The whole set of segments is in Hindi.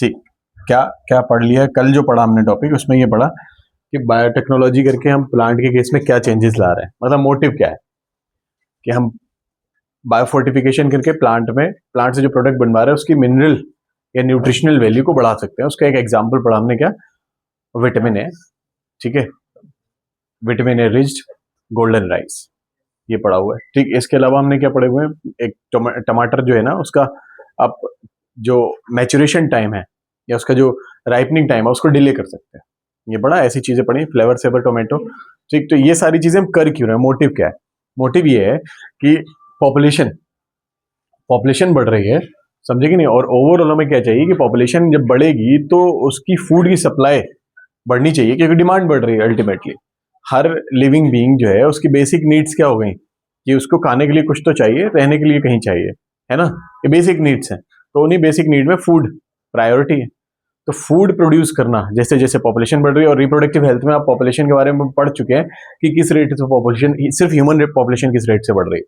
ठीक। क्या क्या पढ़ लिया कल जो पढ़ा हमने टॉपिक, उसमें ये पढ़ा कि बायोटेक्नोलॉजी करके हम प्लांट के केस में क्या चेंजेस ला रहे हैं, मतलब मोटिव क्या है कि हम बायोफोर्टिफिकेशन करके प्लांट से जो प्रोडक्ट बनवा रहे हैं उसकी मिनरल या न्यूट्रिशनल वैल्यू को बढ़ा सकते हैं। उसका एक एग्जांपल पढ़ा हमने, क्या, विटामिन ए। ठीक है, vitamin A riched golden rice, ये पढ़ा हुआ है। ठीक, इसके अलावा हमने क्या पढ़े हुए हैं, एक टमाटर जो है ना, उसका आप जो मैचुरेशन टाइम है या उसका जो राइपनिंग टाइम है उसको डिले कर सकते हैं, ये पढ़ा, ऐसी चीजें पढ़ी, फ्लेवर सेवर टोमेटो। ठीक, तो ये सारी चीजें हम कर क्यों रहे हैं, मोटिव क्या है? मोटिव ये है कि पॉपुलेशन पॉपुलेशन बढ़ रही है, समझे कि नहीं, और ओवरऑल हमें क्या चाहिए कि पॉपुलेशन जब बढ़ेगी तो उसकी फूड की सप्लाई बढ़नी चाहिए, क्योंकि डिमांड बढ़ रही है अल्टीमेटली। हर लिविंग बीइंग जो है उसकी बेसिक नीड्स क्या हो गई कि उसको खाने के लिए कुछ तो चाहिए, रहने के लिए कहीं चाहिए, है ना, ये बेसिक नीड्स हैं। तो उन्हीं बेसिक नीड में फूड प्रायोरिटी है। तो फूड प्रोड्यूस करना, जैसे जैसे पॉपुलेशन बढ़ रही है, और रिप्रोडक्टिव हेल्थ में आप पॉपुलेशन के बारे में पढ़ चुके हैं कि किस रेट से पॉपुलेशन, सिर्फ ह्यूमन पॉपुलेशन किस रेट से बढ़ रही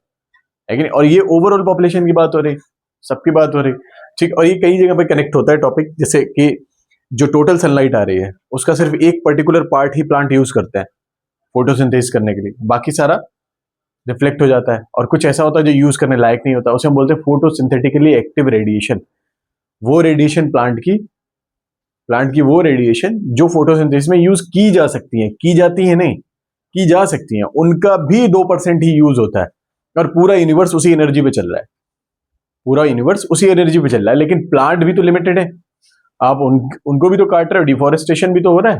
है कि नहीं, और ये ओवरऑल पॉपुलेशन की बात हो रही, सबकी बात हो रही। ठीक, और ये कई जगह पे कनेक्ट होता है टॉपिक, जैसे कि जो टोटल सनलाइट आ रही है उसका सिर्फ एक पर्टिकुलर पार्ट ही प्लांट यूज करते हैं फोटोसिंथेसिस करने के लिए, बाकी सारा रिफ्लेक्ट हो जाता है, और कुछ ऐसा होता है जो यूज करने लायक नहीं होता, उसे हम बोलते हैं फोटोसिंथेटिकली एक्टिव रेडिएशन। वो रेडिएशन प्लांट की वो रेडिएशन जो फोटोसिंथेसिस में यूज की जा सकती है, की जाती है नहीं, की जा सकती है, उनका भी 2% ही यूज होता है, और पूरा यूनिवर्स उसी एनर्जी पे चल रहा है, पूरा यूनिवर्स उसी एनर्जी पे चल रहा है। लेकिन प्लांट भी तो लिमिटेड है, आप उनको भी तो काट रहे हो, डिफोरेस्टेशन भी तो हो रहा है।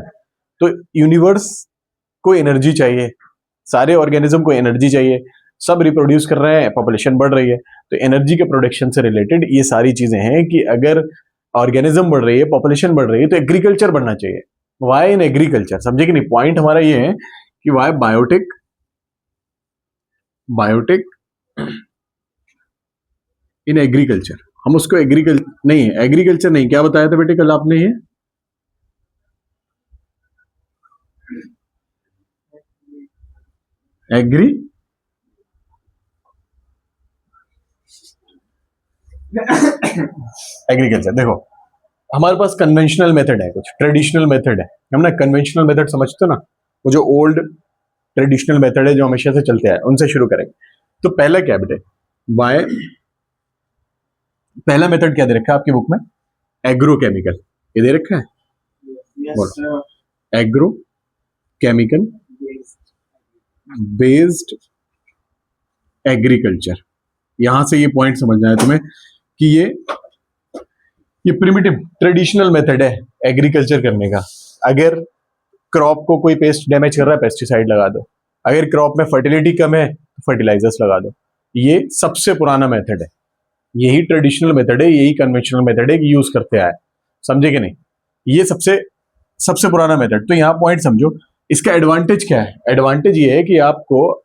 तो यूनिवर्स को एनर्जी चाहिए, सारे ऑर्गेनिज्म को एनर्जी चाहिए, सब रिप्रोड्यूस कर रहे हैं, पॉपुलेशन बढ़ रही है, तो एनर्जी के प्रोडक्शन से रिलेटेड ये सारी चीजें हैं कि अगर ऑर्गेनिज्म बढ़ रही है, पॉपुलेशन बढ़ रही है, तो एग्रीकल्चर बढ़ना चाहिए। वाई इन एग्रीकल्चर, समझे कि नहीं? पॉइंट हमारा ये है कि why biotech biotech in agriculture. हम उसको एग्रीकल्चर नहीं, क्या बताया था बेटे कल आपने? ये एग्री एग्रीकल्चर, देखो हमारे पास कन्वेंशनल मेथड है, कुछ ट्रेडिशनल मेथड है। हम ना कन्वेंशनल मेथड समझते हो ना, वो जो ओल्ड ट्रेडिशनल मेथड है जो हमेशा से चलते हैं, उनसे शुरू करेंगे। तो पहला क्या बेटे, बाय पहला मेथड क्या दे रखा है आपकी बुक में? एग्रो केमिकल, ये दे रखा है, बोलो। Agro chemical based agriculture. यहां से ये पॉइंट समझना है तुम्हें कि ये प्रिमिटिव ट्रेडिशनल मेथड है एग्रीकल्चर करने का। अगर क्रॉप को कोई पेस्ट डैमेज कर रहा है, पेस्टिसाइड लगा दो। अगर क्रॉप में फर्टिलिटी कम है तो फर्टिलाइजर्स लगा दो। ये सबसे पुराना मेथड है, यही ट्रेडिशनल मेथड है, यही कन्वेंशनल मेथड है कि यूज करते आए, समझे कि नहीं? ये सबसे सबसे पुराना मेथड। तो यहाँ पॉइंट समझो, इसका एडवांटेज क्या है? एडवांटेज ये है कि आप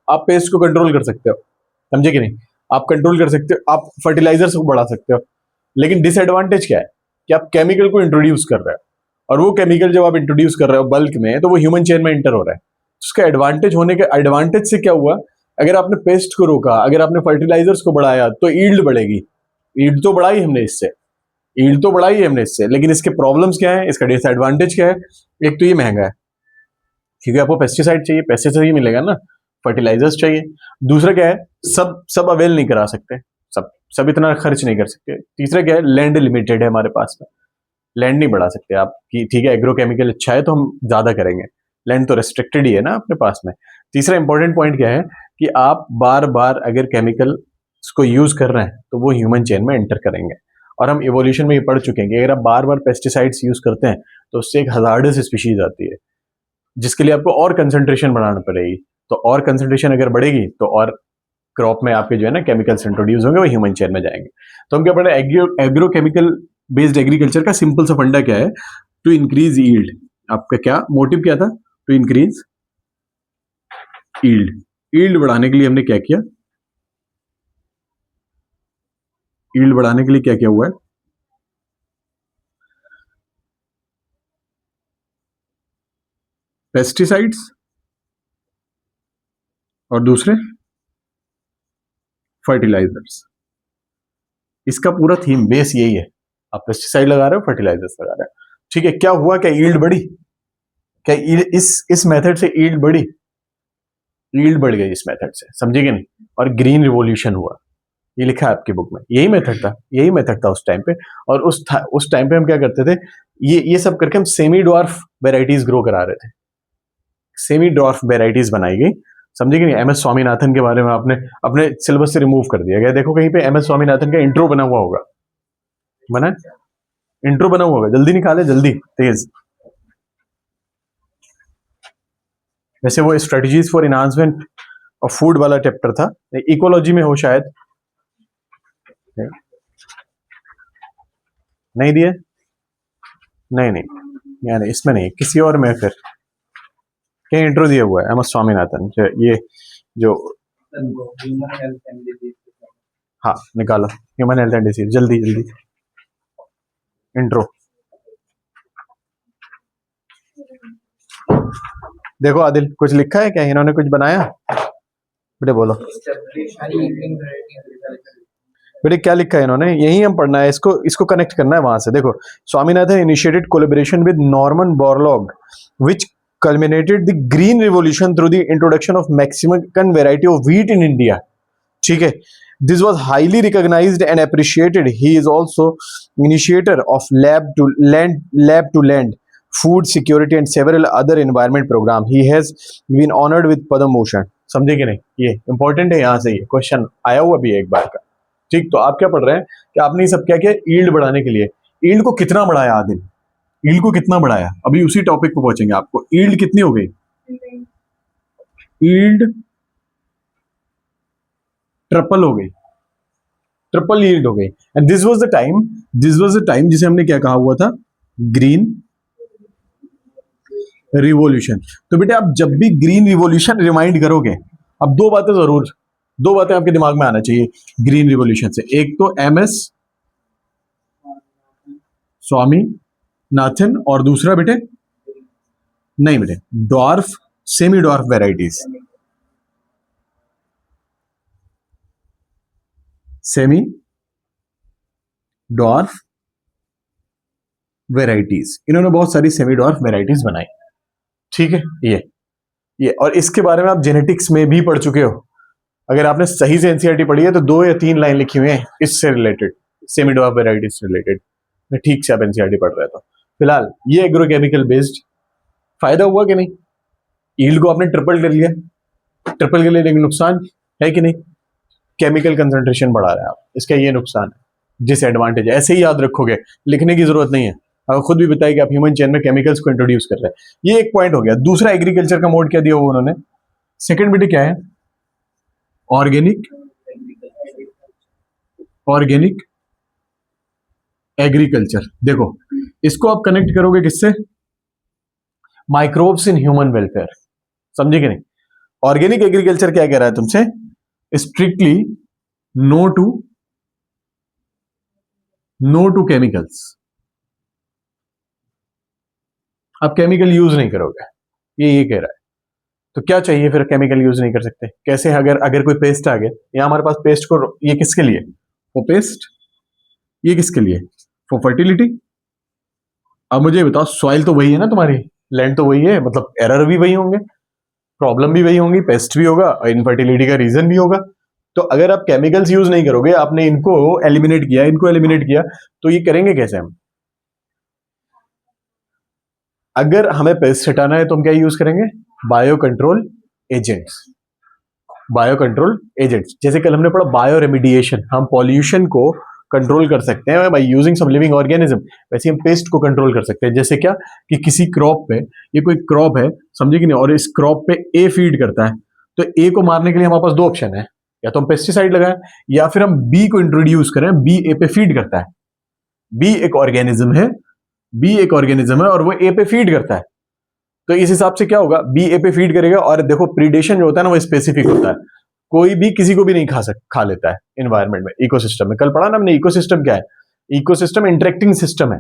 पेस्ट को कंट्रोल कर सकते हो, समझे कि नहीं? आप कंट्रोल कर सकते हो, आप फर्टिलाइजर्स को बढ़ा सकते हो। लेकिन डिसएडवांटेज क्या है कि आप केमिकल को इंट्रोड्यूस कर रहे हो, और वो केमिकल जब आप इंट्रोड्यूस कर रहे हो बल्क में, तो वो ह्यूमन चेन में इंटर हो रहा है। उसका एडवांटेज होने के एडवांटेज से क्या हुआ, अगर आपने पेस्ट को रोका, अगर आपने फर्टिलाइजर्स को बढ़ाया, तो ईल्ड बढ़ेगी। ईल्ड तो बढ़ाई हमने इससे, ईल्ड तो बढ़ाई है हमने इससे, लेकिन इसके प्रॉब्लम्स क्या है, इसका डिसएडवांटेज क्या है? एक तो ये महंगा है, क्योंकि आपको पेस्टिसाइड चाहिए, पेस्टिसाइड ही मिलेगा ना, फर्टिलाइजर्स चाहिए। दूसरा क्या है, सब सब अवेल नहीं करा सकते, सब सब इतना खर्च नहीं कर सकते। तीसरा क्या है, लैंड लिमिटेड है हमारे पास में, लैंड नहीं बढ़ा सकते आप कि ठीक है एग्रोकेमिकल अच्छा है तो हम ज्यादा करेंगे, लैंड तो रेस्ट्रिक्टेड ही है ना अपने पास में। तीसरा इंपॉर्टेंट पॉइंट क्या है कि आप बार बार अगर केमिकल को यूज कर रहे हैं तो वो ह्यूमन चेन में एंटर करेंगे, और हम इवोल्यूशन में ये पढ़ चुके हैं कि अगर आप बार बार पेस्टिसाइड्स यूज करते हैं तो उससे एक हजार्डस स्पीशीज आती है, जिसके लिए आपको और कंसंट्रेशन बढ़ाना पड़ेगी। तो और कंसंट्रेशन अगर बढ़ेगी तो और क्रॉप में आपके जो है ना केमिकल्स इंट्रोड्यूस होंगे, वो ह्यूमन चेन में जाएंगे। तो हम क्या पढ़ रहे हैं, एग्रोकेमिकल बेस्ड एग्रीकल्चर का सिंपल सा फंडा क्या है, टू इंक्रीज यील्ड। आपका क्या मोटिव क्या था? To increase yield. यील्ड बढ़ाने के लिए हमने क्या किया? यील्ड बढ़ाने के लिए क्या क्या हुआ है? पेस्टिसाइड्स, और दूसरे फर्टिलाइजर्स। इसका पूरा थीम बेस यही है आप पेस्टिसाइड लगा रहे हो, फर्टिलाइजर्स लगा रहे हो, ठीक है। क्या हुआ, क्या ईल्ड बढ़ी? क्या इस मेथड से ईल्ड बढ़ी? ईल्ड बढ़ गई इस मेथड से, समझे कि नहीं? और ग्रीन रिवॉल्यूशन हुआ, ये लिखा है आपकी बुक में। यही मेथड था उस टाइम पे। और उस टाइम पे हम क्या करते थे, ये सब करके हम सेमी ड्वार्फ वेराइटीज ग्रो करा रहे थे। सेमी ड्वार्फ वेराइटीज बनाई गई, समझे कि नहीं? एम एस स्वामीनाथन के बारे में आपने अपने सिलेबस से रिमूव कर दिया गया। देखो कहीं पे एम एस स्वामीनाथन का इंट्रो बना हुआ होगा, बना इंट्रो बना हुआ होगा, जल्दी निकाले, जल्दी तेज। वैसे वो strategies for enhancement of food वाला चैप्टर था, इकोलॉजी में हो शायद। नहीं दिए? नहीं, यानी इसमें नहीं, किसी और में फिर क्या इंट्रो दिया हुआ है एम एस स्वामीनाथन, ये जो हाँ निकालो, ह्यूमन हेल्थ एंड डिसीज, जल्दी जल्दी इंट्रो। देखो आदिल, कुछ लिखा है क्या? इन्होंने कुछ बनाया? बेटे बोलो बेटे, क्या लिखा है इन्होंने? यही हम पढ़ना है, इसको कनेक्ट करना है वहां से। देखो, Swaminathan initiated collaboration with Norman Borlaug which culminated the green revolution through the introduction of Mexican variety of wheat in India. ठीक है, this was highly recognized and appreciated. He is also initiator of lab to land food security and several other environment program. He has been honored with Padma Bhushan. समझे कि नहीं? ये इंपॉर्टेंट है, यहाँ से ये क्वेश्चन आया हुआ भी है एक बार का। ठीक, तो आप क्या पढ़ रहे हैं कि आपने ये सब क्या किया? ईल्ड बढ़ाने के लिए। ईल्ड को कितना बढ़ाया आदिल? ईल्ड को कितना बढ़ाया? अभी उसी टॉपिक पे पहुंचेंगे। आपको ईल्ड कितनी हो गई? ईल्ड ट्रिपल हो गई, ट्रिपल ईल्ड हो गई। And this was the time जिसे हमने क्या कहा हुआ था? Green revolution. तो बेटे आप जब भी ग्रीन रिवॉल्यूशन रिमाइंड करोगे, अब दो बातें आपके दिमाग में आना चाहिए ग्रीन रिवॉल्यूशन से। एक तो एम एस स्वामीनाथन, और दूसरा बेटे नहीं बेटे, dwarf semi dwarf varieties, semi dwarf varieties. इन्होंने बहुत सारी सेमी ड्वार्फ वेराइटीज बनाई, ठीक है। ये और इसके बारे में आप जेनेटिक्स में भी पढ़ चुके हो। अगर आपने सही से एनसीईआरटी पढ़ी है तो 2 या 3 लाइन लिखी हुई है इससे रिलेटेड, सेमी ड्वार्फ वेराइटीज से रिलेटेड, ठीक से आप एनसीईआरटी पढ़ रहे हो। फिलहाल ये एग्रोकेमिकल बेस्ड, फायदा हुआ कि नहीं? ईल्ड को आपने ट्रिपल कर लिया, ट्रिपल के लिए, लेकिन नुकसान है कि नहीं? केमिकल कंसंट्रेशन बढ़ा रहे हैं आप, इसका ये नुकसान है, डिसएडवांटेज है। ऐसे ही याद रखोगे, लिखने की जरूरत नहीं है। अब खुद भी बताया कि आप ह्यूमन चेन में केमिकल्स को इंट्रोड्यूस कर रहे हैं। ये एक पॉइंट हो गया। दूसरा, एग्रीकल्चर का मोड क्या दिया हुआ उन्होंने? सेकंड बेटे क्या है? Organic agriculture. देखो, इसको आप कनेक्ट करोगे किससे? माइक्रोब्स इन ह्यूमन वेलफेयर, समझे कि नहीं? ऑर्गेनिक एग्रीकल्चर क्या कह रहा है तुमसे? Strictly no to chemicals. आप केमिकल यूज नहीं करोगे, ये कह रहा है। तो क्या चाहिए फिर? केमिकल यूज नहीं कर सकते कैसे? अगर कोई पेस्ट आ गया, यहाँ हमारे पास पेस्ट को, ये किसके लिए? वो पेस्ट, ये किसके लिए? For fertility. अब मुझे बताओ, सॉइल तो वही है ना तुम्हारी, लैंड तो वही है, मतलब एरर भी वही होंगे, प्रॉब्लम भी वही होंगी, पेस्ट भी होगा और इनफर्टिलिटी का रीजन भी होगा। तो अगर आप केमिकल्स यूज नहीं करोगे, आपने इनको एलिमिनेट किया, तो ये करेंगे कैसे हम? अगर हमें पेस्ट हटाना है तो हम क्या यूज करेंगे? Biocontrol agents. जैसे कल हमने पढ़ा बायो रेमिडिएशन, हम पॉल्यूशन को कंट्रोल कर सकते हैं by using some living organism. वैसे हम पेस्ट को कंट्रोल कर सकते हैं। जैसे क्या कि किसी क्रॉप पे, ये कोई क्रॉप है, समझे कि नहीं, और इस क्रॉप पे ए फीड करता है, तो ए को मारने के लिए हमारे पास 2 ऑप्शन है, या तो हम पेस्टिसाइड लगाएं या फिर हम बी को इंट्रोड्यूस करें। बी ए पे फीड करता है, बी एक ऑर्गेनिज्म है और वो ए पे फीड करता है। तो इस हिसाब से क्या होगा? बी ए पे फीड करेगा। और देखो, प्रीडेशन जो होता है ना, वो स्पेसिफिक होता है, कोई भी किसी को भी नहीं खा लेता है एनवायरनमेंट में, इकोसिस्टम में। कल पढ़ा ना हमने, इकोसिस्टम क्या है? इकोसिस्टम इंटरेक्टिंग सिस्टम है,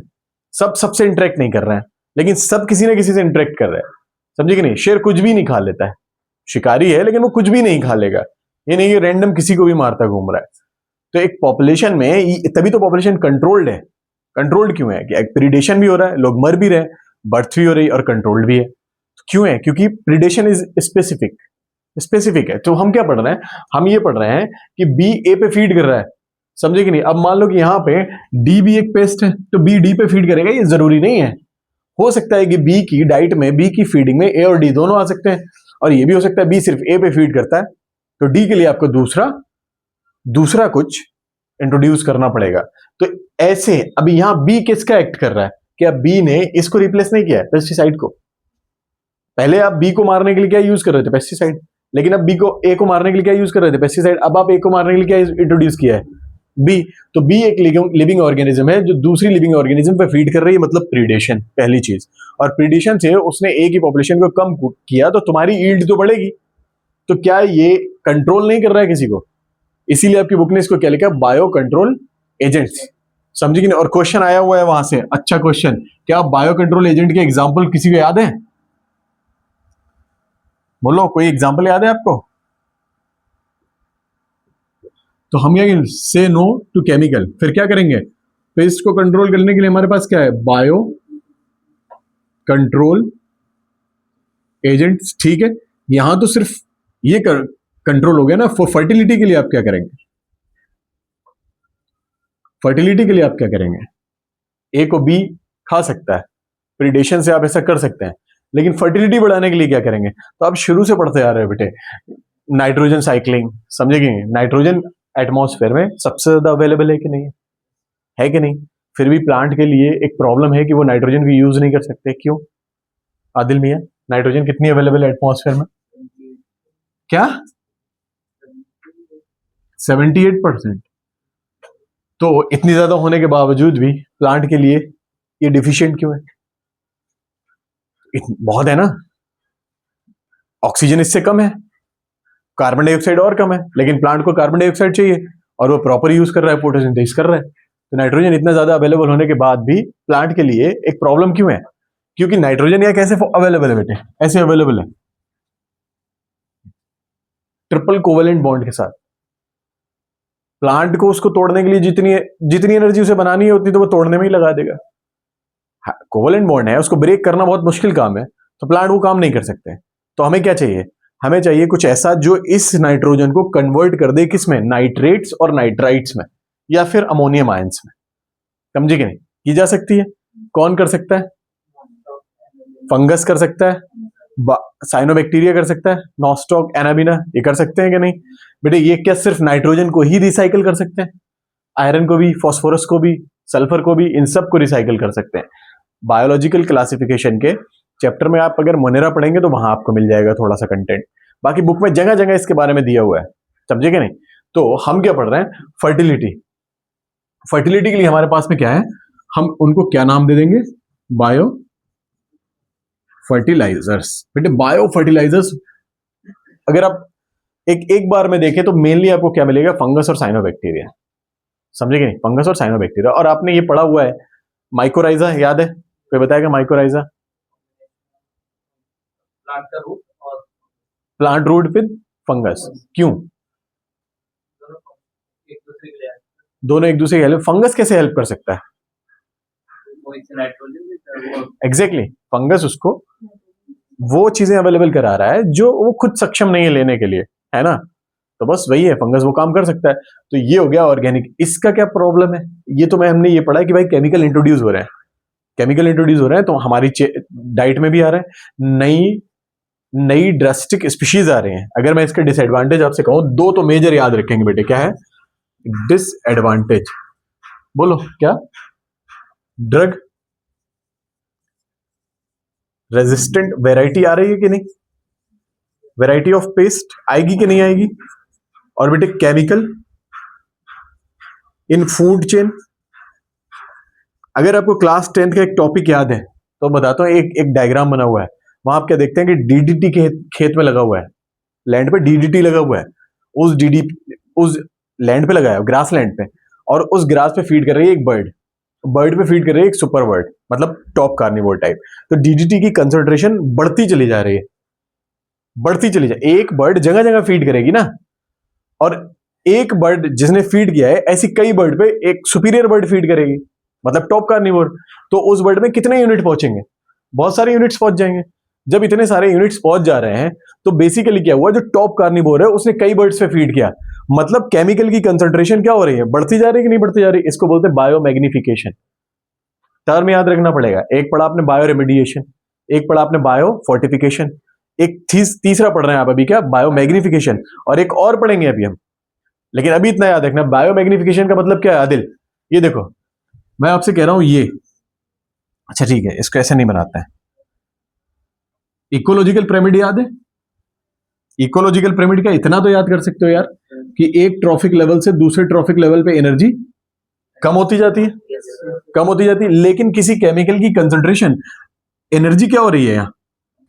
सब सबसे इंटरेक्ट नहीं कर रहे हैं, लेकिन सब किसी ना किसी से इंटरेक्ट कर रहे हैं, समझे कि नहीं? शेर कुछ भी नहीं खा लेता है, शिकारी है लेकिन वो कुछ भी नहीं खा लेगा, ये नहीं कि रैंडम किसी को भी मारता घूम रहा है। तो एक पॉपुलेशन में, तभी तो पॉपुलेशन कंट्रोल्ड है। कंट्रोल्ड क्यों है? कि प्रीडेशन भी हो रहा है, लोग मर भी रहे हैं, बर्थ भी हो रही है और कंट्रोल्ड भी है। तो क्यों है? क्योंकि प्रीडेशन इज स्पेसिफिक, स्पेसिफिक है। तो हम क्या पढ़ रहे हैं? हम ये पढ़ रहे हैं कि बी ए पे फीड कर रहा है, समझे कि नहीं? अब मान लो कि यहाँ पे डी भी एक पेस्ट है, तो बी डी पे फीड करेगा, ये जरूरी नहीं है। हो सकता है कि बी की डाइट में, बी की फीडिंग में ए और डी दोनों आ सकते हैं, और ये भी हो सकता है बी सिर्फ ए पे फीड करता है, तो डी के लिए आपको दूसरा कुछ इंट्रोड्यूस करना पड़ेगा। तो ऐसे अभी यहां बी किसका एक्ट कर रहा है? क्या बी ने इसको रिप्लेस नहीं किया है, पेस्टिसाइड को? पहले आप बी को मारने के लिए क्या यूज कर रहे थे? पेस्टिसाइड। लेकिन अब बी को, ए को मारने के लिए क्या यूज कर रहे थे? पेस्टिसाइड। अब आप ए को मारने के लिए क्या इंट्रोड्यूस किया है? बी। तो बी एक लिविंग ऑर्गेनिज्म है जो दूसरी लिविंग ऑर्गेनिज्म पे फीड कर रही है, मतलब प्रीडेशन, पहली चीज। और प्रीडेशन से उसने ए की पॉपुलेशन को कम किया, तो तुम्हारी ईल्ड तो बढ़ेगी। तो क्या ये कंट्रोल नहीं कर रहा है किसी को? इसीलिए आपकी बुक ने इसको क्या लिखा? Bio control agents. समझे कि नहीं? और क्वेश्चन आया हुआ है वहां से, अच्छा क्वेश्चन। क्या बायो कंट्रोल एजेंट के एग्जाम्पल किसी को याद है? बोलो, कोई एग्जाम्पल याद है आपको? तो हम क्या, से नो टू केमिकल। फिर क्या करेंगे? पेस्ट को कंट्रोल करने के लिए हमारे पास क्या है? Bio control agents. ठीक है, यहां तो सिर्फ ये कंट्रोल हो गया ना। फर्टिलिटी के लिए आप क्या करेंगे? फर्टिलिटी के लिए आप क्या करेंगे? ए को बी खा सकता है, प्रीडेशन से आप ऐसा कर सकते हैं, लेकिन फर्टिलिटी बढ़ाने के लिए क्या करेंगे? तो आप शुरू से पढ़ते आ रहे हो बेटे, नाइट्रोजन साइक्लिंग, समझेंगे? नाइट्रोजन एटमॉस्फेयर में सबसे ज्यादा अवेलेबल है कि नहीं है कि नहीं? फिर भी प्लांट के लिए एक प्रॉब्लम है कि वो नाइट्रोजन को यूज नहीं कर सकते। क्यों आदिल मियां? नाइट्रोजन कितनी अवेलेबल है एटमॉस्फेयर में? क्या? 78%। तो इतनी ज्यादा होने के बावजूद भी प्लांट के लिए ये डिफिशियंट क्यों है? बहुत है ना, ऑक्सीजन इससे कम है, कार्बन डाइऑक्साइड और कम है, लेकिन प्लांट को कार्बन डाइऑक्साइड चाहिए और वो प्रॉपर यूज कर रहा है, फोटोसिंथेसिस कर रहा है। तो नाइट्रोजन इतना ज्यादा अवेलेबल होने के बाद भी प्लांट के लिए एक प्रॉब्लम क्यों है? क्योंकि नाइट्रोजन यहाँ कैसे अवेलेबल है बेटे? ऐसे अवेलेबल है, ट्रिपल कोवेलेंट बॉन्ड के साथ। प्लांट को उसको तोड़ने के लिए जितनी एनर्जी उसे बनानी है उतनी तो वो तोड़ने में ही लगा देगा। कोवेलेंट बॉन्ड है, उसको ब्रेक करना बहुत मुश्किल काम है, तो प्लांट वो काम नहीं कर सकते। तो हमें क्या चाहिए? हमें चाहिए कुछ ऐसा जो इस नाइट्रोजन को कन्वर्ट कर दे, किसमें? नाइट्रेट्स और नाइट्राइट्स में, या फिर अमोनियम आयंस में। समझे कि नहीं? की जा सकती है। कौन कर सकता है? फंगस कर सकता है, साइनोबैक्टीरिया कर सकता है, नॉस्टॉक, एनाबिना, ये कर सकते हैं कि नहीं बेटे? ये क्या सिर्फ नाइट्रोजन को ही रिसाइकिल कर सकते हैं? आयरन को भी, फास्फोरस को भी, सल्फर को भी, इन सब को रिसाइकिल कर सकते हैं। बायोलॉजिकल क्लासिफिकेशन के चैप्टर में आप अगर मोनेरा पढ़ेंगे तो वहां आपको मिल जाएगा थोड़ा सा कंटेंट। बाकी बुक में जगह जगह इसके बारे में दिया हुआ है, समझे कि नहीं? तो हम क्या पढ़ रहे हैं? फर्टिलिटी। फर्टिलिटी के लिए हमारे पास में क्या है? हम उनको क्या नाम दे देंगे? Biofertilizers. बेटे बायो फर्टिलाइजर्स अगर आप एक बार में देखें तो मेनली आपको क्या मिलेगा? फंगस और साइनोबैक्टीरिया। समझे कि नहीं? फंगस और साइनोबैक्टीरिया। और आपने ये पढ़ा हुआ है माइकोराइजा, याद है? कोई बताएगा mycorrhiza? Plant root with fungus. क्यों? दोनों एक दूसरे की हेल्प। फंगस कैसे हेल्प कर सकता है? एग्जैक्टली, फंगस उसको वो चीजें अवेलेबल करा रहा है जो वो खुद सक्षम नहीं है लेने के लिए, है ना? तो बस वही है, फंगस वो काम कर सकता है। तो ये हो गया ऑर्गेनिक। इसका क्या प्रॉब्लम है? ये तो हमने ये पढ़ा है कि भाई केमिकल इंट्रोड्यूस हो रहे हैं, केमिकल इंट्रोड्यूस हो रहे हैं, तो हमारी डाइट में भी आ रहा है, नई नई ड्रास्टिक स्पीशीज आ रही हैं। अगर मैं इसके डिसएडवांटेज आपसे कहूं, दो तो मेजर याद रखेंगे बेटे। क्या है डिसएडवांटेज? बोलो क्या? ड्रग रेजिस्टेंट वेराइटी आ रही है कि नहीं? वेराइटी ऑफ पेस्ट आएगी कि नहीं आएगी? और बेटे केमिकल इन फूड चेन। अगर आपको क्लास 10th का एक टॉपिक याद है तो बताता हूं, एक डायग्राम बना हुआ है, वहां आप क्या देखते हैं कि डीडीटी के खेत में लगा हुआ है, लैंड पे डीडीटी लगा हुआ है। उस लैंड पे लगाया, ग्रास लैंड पे, और उस ग्रास पे फीड कर रही है एक बर्ड पे फीड कर रही है एक सुपर बर्ड, मतलब टॉप कार्निवोर टाइप। तो डीडीटी की कंसंट्रेशन बढ़ती चली जा रही है, बढ़ती चली जाए। एक बर्ड जगह जगह फीड करेगी ना, और एक बर्ड जिसने फीड किया है ऐसी कई बर्ड पे एक सुपीरियर बर्ड फीड करेगी। मतलब टॉप कार्निवोर। तो उस वर्ड में कितने यूनिट पहुंचेंगे? बहुत सारे यूनिट्स पहुंच जाएंगे। जब इतने सारे यूनिट्स पहुंच जा रहे हैं तो बेसिकली क्या हुआ, जो टॉप कार्निवोर है उसने कई बर्ड्स पे फीड किया, मतलब केमिकल की कंसंट्रेशन क्या हो रही है, बढ़ती जा रही है कि नहीं बढ़ती जा रही? इसको बोलते हैं बायोमैग्निफिकेशन। टर्म याद रखना पड़ेगा। एक पढ़ा आपने बायो रेमेडिएशन, एक पढ़ा आपने बायो फोर्टिफिकेशन, एक तीसरा पढ़ रहे हैं आप अभी क्या, बायो मैग्निफिकेशन, और एक और पढ़ेंगे अभी हम। लेकिन अभी इतना याद रखना, बायो मैग्निफिकेशन का मतलब क्या है आदिल? ये देखो, मैं आपसे कह रहा हूं ये, अच्छा ठीक है, इसको ऐसे नहीं बनाते हैं। इकोलॉजिकल पिरामिड याद है? इकोलॉजिकल पिरामिड का इतना तो याद कर सकते हो यार, कि एक ट्रॉफिक लेवल से दूसरे ट्रॉफिक लेवल पे एनर्जी कम होती जाती है, कम होती जाती है, लेकिन किसी केमिकल की कंसंट्रेशन, एनर्जी क्या हो रही है यहाँ,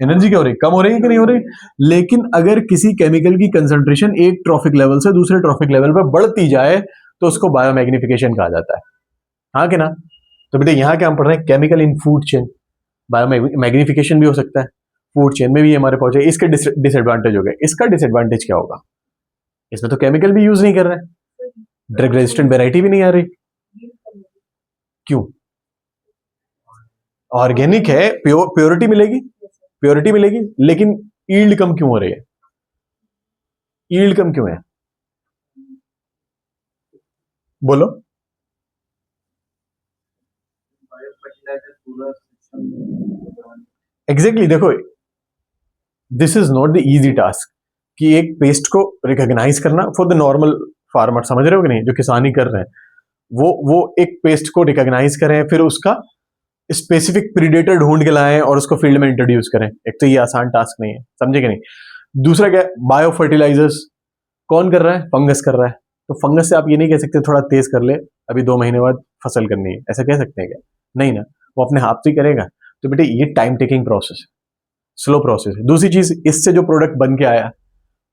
एनर्जी क्या हो रही है, कम हो रही है कि नहीं हो रही? लेकिन अगर किसी केमिकल की कंसंट्रेशन एक ट्रॉफिक लेवल से दूसरे ट्रॉफिक लेवल पर बढ़ती जाए तो उसको बायोमैग्निफिकेशन कहा जाता है। हाँ कि ना? तो बेटे यहाँ क्या हम पढ़ रहे हैं, chemical in food chain, biomagnification भी हो सकता है, फूड चेन में भी हमारे पहुंचे। इसके डिसएडवांटेज हो गए। इसका डिसएडवांटेज क्या होगा? इसमें तो केमिकल भी यूज नहीं कर रहे हैं, ड्रग रेजिस्टेंट वेराइटी भी नहीं आ रही। क्यों? ऑर्गेनिक है, प्योरिटी मिलेगी, प्योरिटी मिलेगी, लेकिन ईल्ड कम क्यों हो रही है? ईल्ड कम क्यों है? बोलो। एग्जैक्टली देखो, this is not the easy task कि एक पेस्ट को रिकॉग्नाइज करना फॉर द नॉर्मल फार्मर, समझ रहे हो कि नहीं, जो किसानी कर रहे हैं, वो एक पेस्ट को रिकॉग्नाइज करें, फिर उसका स्पेसिफिक प्रीडेटर ढूंढ के लाएं और उसको फील्ड में इंट्रोड्यूस करें। एक तो ये आसान टास्क नहीं है, समझे कि नहीं? दूसरा क्या, बायो फर्टिलाइजर्स कौन कर रहा है? फंगस कर रहा है। तो फंगस से आप ये नहीं कह सकते थोड़ा तेज कर ले, अभी 2 महीने बाद फसल करनी है, ऐसा कह सकते हैं क्या? नहीं ना, वो अपने हाथ से ही करेगा। तो बेटे ये टाइम टेकिंग प्रोसेस है, स्लो प्रोसेस है। दूसरी चीज, इससे जो प्रोडक्ट बन के आया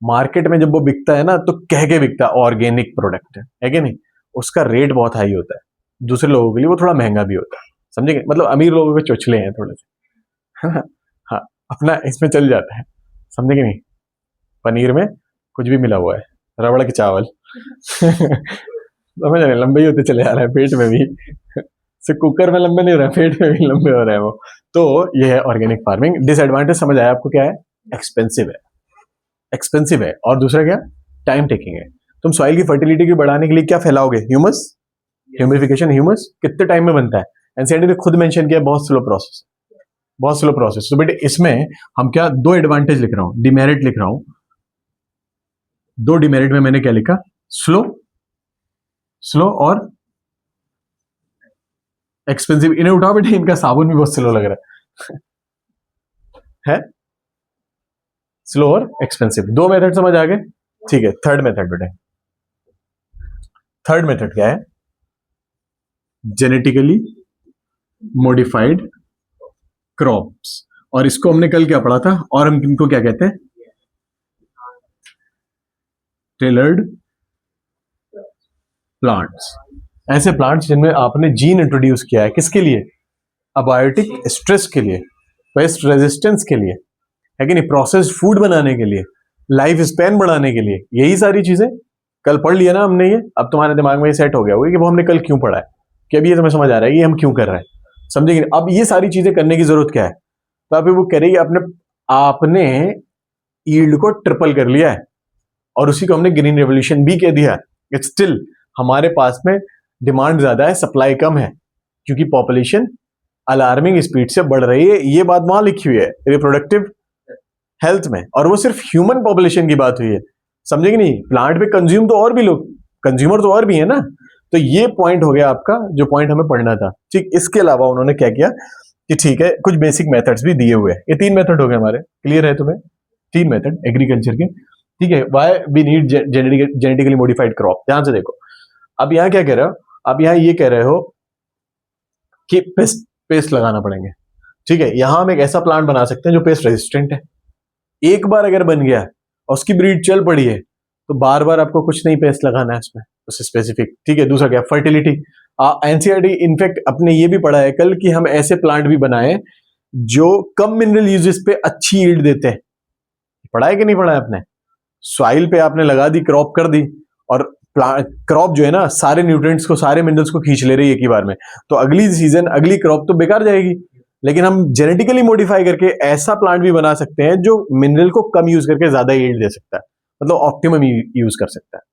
मार्केट में, जब वो बिकता है ना, तो कह के बिकता है ऑर्गेनिक प्रोडक्ट है कि नहीं, उसका रेट बहुत हाई होता है। दूसरे लोगों के लिए वो थोड़ा महंगा भी होता है, समझे? मतलब अमीर लोगों के चोचले हैं थोड़े से, है ना? हाँ, अपना इसमें चल जाता है, समझे कि नहीं? पनीर में कुछ भी मिला हुआ है, रबड़ के चावल समझ रहे, लंबे ही होते चले आ रहे हैं पेट में भी से कुकर में लंबे नहीं हो रहे हैं, पेट में भी लंबे हो रहे हैं वो। तो ये है ऑर्गेनिक फार्मिंग। डिसएडवांटेज समझ आया आपको क्या है? एक्सपेंसिव है, एक्सपेंसिव है, और दूसरा क्या, टाइम टेकिंग है। तुम सॉइल की फर्टिलिटी की बढ़ाने के लिए क्या फैलाओगे? ह्यूमस, ह्यूमिफिकेशन, ह्यूमस कितने टाइम में बनता है? एनसीईआरटी ने खुद मेंशन किया, बहुत स्लो प्रोसेस, बहुत स्लो प्रोसेस। तो बेटे इसमें हम क्या, दो एडवांटेज लिख रहा हूं, डिमेरिट लिख रहा हूं, दो डिमेरिट में मैंने क्या लिखा, स्लो, स्लो और एक्सपेंसिव। इन्हें उठाओ बेटे, इनका साबुन भी बहुत स्लो लग रहा है स्लो और एक्सपेंसिव। दो मेथड समझ आ गए? ठीक है, थर्ड मेथड बेटे, थर्ड मेथड क्या है? Genetically modified crops. और इसको हमने कल क्या पढ़ा था, और हम इनको क्या कहते हैं? Tailored plants. ऐसे प्लांट्स जिनमें आपने जीन इंट्रोड्यूस किया है, किसके लिए? अबायोटिक स्ट्रेस के लिए, पेस्ट रेजिस्टेंस के लिए, है कि नहीं, प्रोसेस्ड फूड बनाने के लिए, लाइफ स्पैन बढ़ाने के लिए। यही सारी चीजें कल पढ़ लिया ना हमने ये, अब तुम्हारे दिमाग में ये सेट हो गया होगा कि वो हमने कल क्यों पढ़ा है, कि अभी ये तुम्हें समझ आ रहा है कि हम क्यों कर रहे हैं, समझेंगे? अब ये सारी चीजें करने की जरूरत क्या है? तो अभी वो कह रही है, आपने आपने यील्ड को ट्रिपल कर लिया है, और उसी को हमने ग्रीन रेवोल्यूशन भी कह दिया। इट्स स्टिल हमारे पास में डिमांड ज्यादा है, सप्लाई कम है, क्योंकि पॉपुलेशन अलार्मिंग स्पीड से बढ़ रही है। ये बात वहां लिखी हुई है रिप्रोडक्टिव हेल्थ में, और वो सिर्फ ह्यूमन पॉपुलेशन की बात हुई है, समझेंगे नहीं? प्लांट पे कंज्यूम तो और भी लोग, कंज्यूमर तो और भी है ना। तो ये पॉइंट हो गया आपका, जो पॉइंट हमें पढ़ना था। ठीक, इसके अलावा उन्होंने क्या किया कि ठीक है, कुछ बेसिक मेथड्स भी दिए हुए हैं। ये 3 मेथड हो गए हमारे, क्लियर है तुम्हें? 3 मेथड एग्रीकल्चर के, ठीक है। Why we need genetically modified crop. ध्यान से देखो, अब यहाँ क्या कह रहे हो? अब यहाँ ये कह रहे हो कि पेस्ट पेस्ट लगाना पड़ेंगे, ठीक है। यहां हम एक ऐसा प्लांट बना सकते हैं जो पेस्ट रेजिस्टेंट है। एक बार अगर बन गया और उसकी ब्रीड चल पड़ी है, तो बार बार आपको कुछ नहीं पेस्ट लगाना है उसमें, उससे स्पेसिफिक, ठीक है। दूसरा क्या, फर्टिलिटी। एनसीईआरटी इनफैक्ट अपने ये भी पढ़ा है कल कि हम ऐसे प्लांट भी बनाए जो कम मिनरल यूजेस पे अच्छी यील्ड देते हैं। पढ़ा है कि नहीं पढ़ा है आपने? सॉइल पे आपने लगा दी, क्रॉप कर दी, और क्रॉप जो है ना सारे न्यूट्रिएंट्स को, सारे मिनरल्स को खींच ले रही है एक ही बार में, तो अगली सीजन अगली क्रॉप तो बेकार जाएगी। लेकिन हम जेनेटिकली मॉडिफाई करके ऐसा प्लांट भी बना सकते हैं जो मिनरल को कम यूज करके ज्यादा यील्ड दे सकता है, मतलब ऑप्टिमम यूज कर सकता है।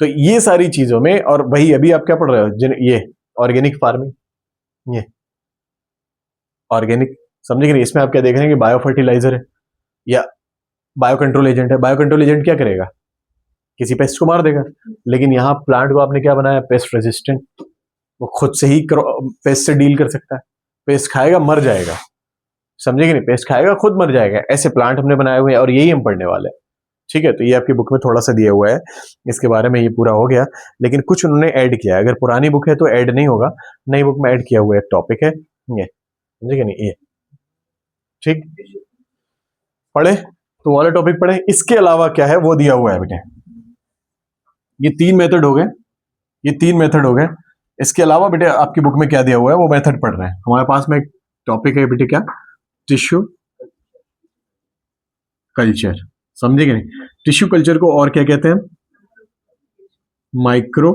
तो ये सारी चीजों में, और वही अभी आप क्या पढ़ रहे हो, ये ऑर्गेनिक फार्मिंग, ये ऑर्गेनिक, समझे कि नहीं? इसमें आप क्या देख रहे हैं कि बायो फर्टिलाइजर है या बायो कंट्रोल एजेंट है। बायो कंट्रोल एजेंट क्या करेगा? किसी पेस्ट को मार देगा। लेकिन यहाँ प्लांट को आपने क्या बनाया? Pest resistant. वो खुद से ही पेस्ट से डील कर सकता है। पेस्ट खाएगा मर जाएगा, समझे कि नहीं? पेस्ट खाएगा खुद मर जाएगा। ऐसे प्लांट हमने बनाए हुए हैं और यही हम पढ़ने वाले हैं, ठीक है? तो ये आपकी बुक में थोड़ा सा दिया हुआ है, इसके बारे में ये पूरा हो गया। लेकिन कुछ उन्होंने ऐड किया है, अगर पुरानी बुक है तो ऐड नहीं होगा, नई बुक में ऐड किया हुआ एक टॉपिक है ये, समझे कि नहीं? ये ठीक पढ़े तो वाले टॉपिक पढ़े। इसके अलावा क्या है वो दिया हुआ है बेटे, ये 3 मेथड हो गए, ये 3 मेथड हो गए। इसके अलावा बेटे आपकी बुक में क्या दिया हुआ है वो मेथड पढ़ रहे हैं। हमारे पास में एक टॉपिक है बेटे, क्या? टिश्यू कल्चर, समझे कि नहीं? टिश्यू कल्चर को और क्या कहते हैं? Micro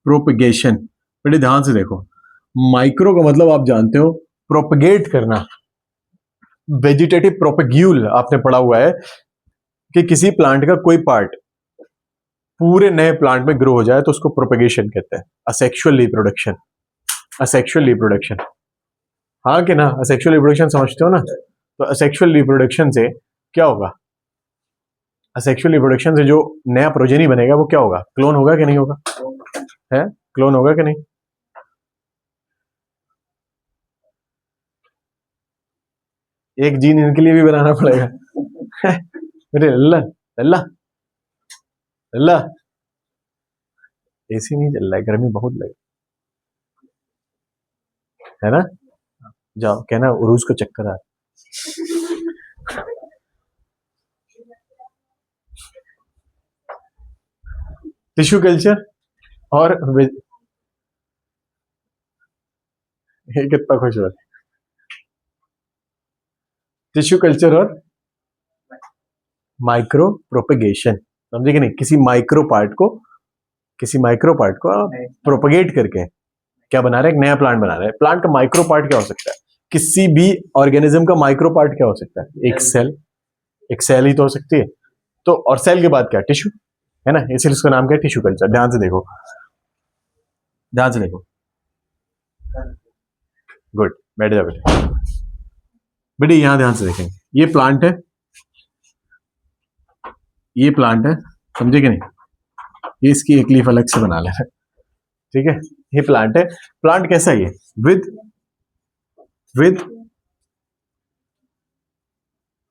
propagation. बेटे ध्यान से देखो, माइक्रो का मतलब आप जानते हो प्रोपगेट करना। वेजिटेटिव प्रोपग्यूल आपने पढ़ा हुआ है कि किसी प्लांट का कोई पार्ट पूरे नए प्लांट में ग्रो हो जाए तो उसको प्रोपगेशन कहते हैं। असेक्सुअल रिप्रोडक्शन, असेक्सुअल रिप्रोडक्शन, हाँ कि ना? असेक्सुअल रिप्रोडक्शन समझते हो ना? तो असेक्सुअल रिप्रोडक्शन से क्या होगा? असेक्सुअल रिप्रोडक्शन से जो नया प्रोजेनी बनेगा वो क्या होगा? क्लोन होगा कि नहीं होगा? है क्लोन होगा कि नहीं? एक जीन इनके लिए भी बनाना पड़ेगा। मेरे अल्लाह अल्लाह अल्लाह, एसी नहीं चल रहा है, गर्मी बहुत लग है ना? जाओ कहना उरूज को चक्कर आ। टिश्यू कल्चर और ये कितना खुश हो। टिश्यू कल्चर और माइक्रो प्रोपगेशन, समझे कि नहीं? किसी माइक्रो पार्ट को प्रोपगेट करके क्या बना रहे हैं? एक नया प्लांट बना रहे हैं। प्लांट का माइक्रो पार्ट क्या हो सकता है? किसी भी ऑर्गेनिज्म का माइक्रो पार्ट क्या हो सकता है? एक सेल, एक सेल ही तो हो सकती है। तो और सेल के बाद क्या? टिश्यू, है ना? इसलिए इसका नाम क्या है? Tissue culture. ध्यान से देखो, ध्यान से देखो, गुड, बैठ जाओ बेटे। बेटे यहां ध्यान से देखेंगे, ये प्लांट है, ये प्लांट है, समझे कि नहीं? ये इसकी एक लीफ अलग से बना लेना, ठीक है? ये प्लांट है। प्लांट कैसा है? ये विद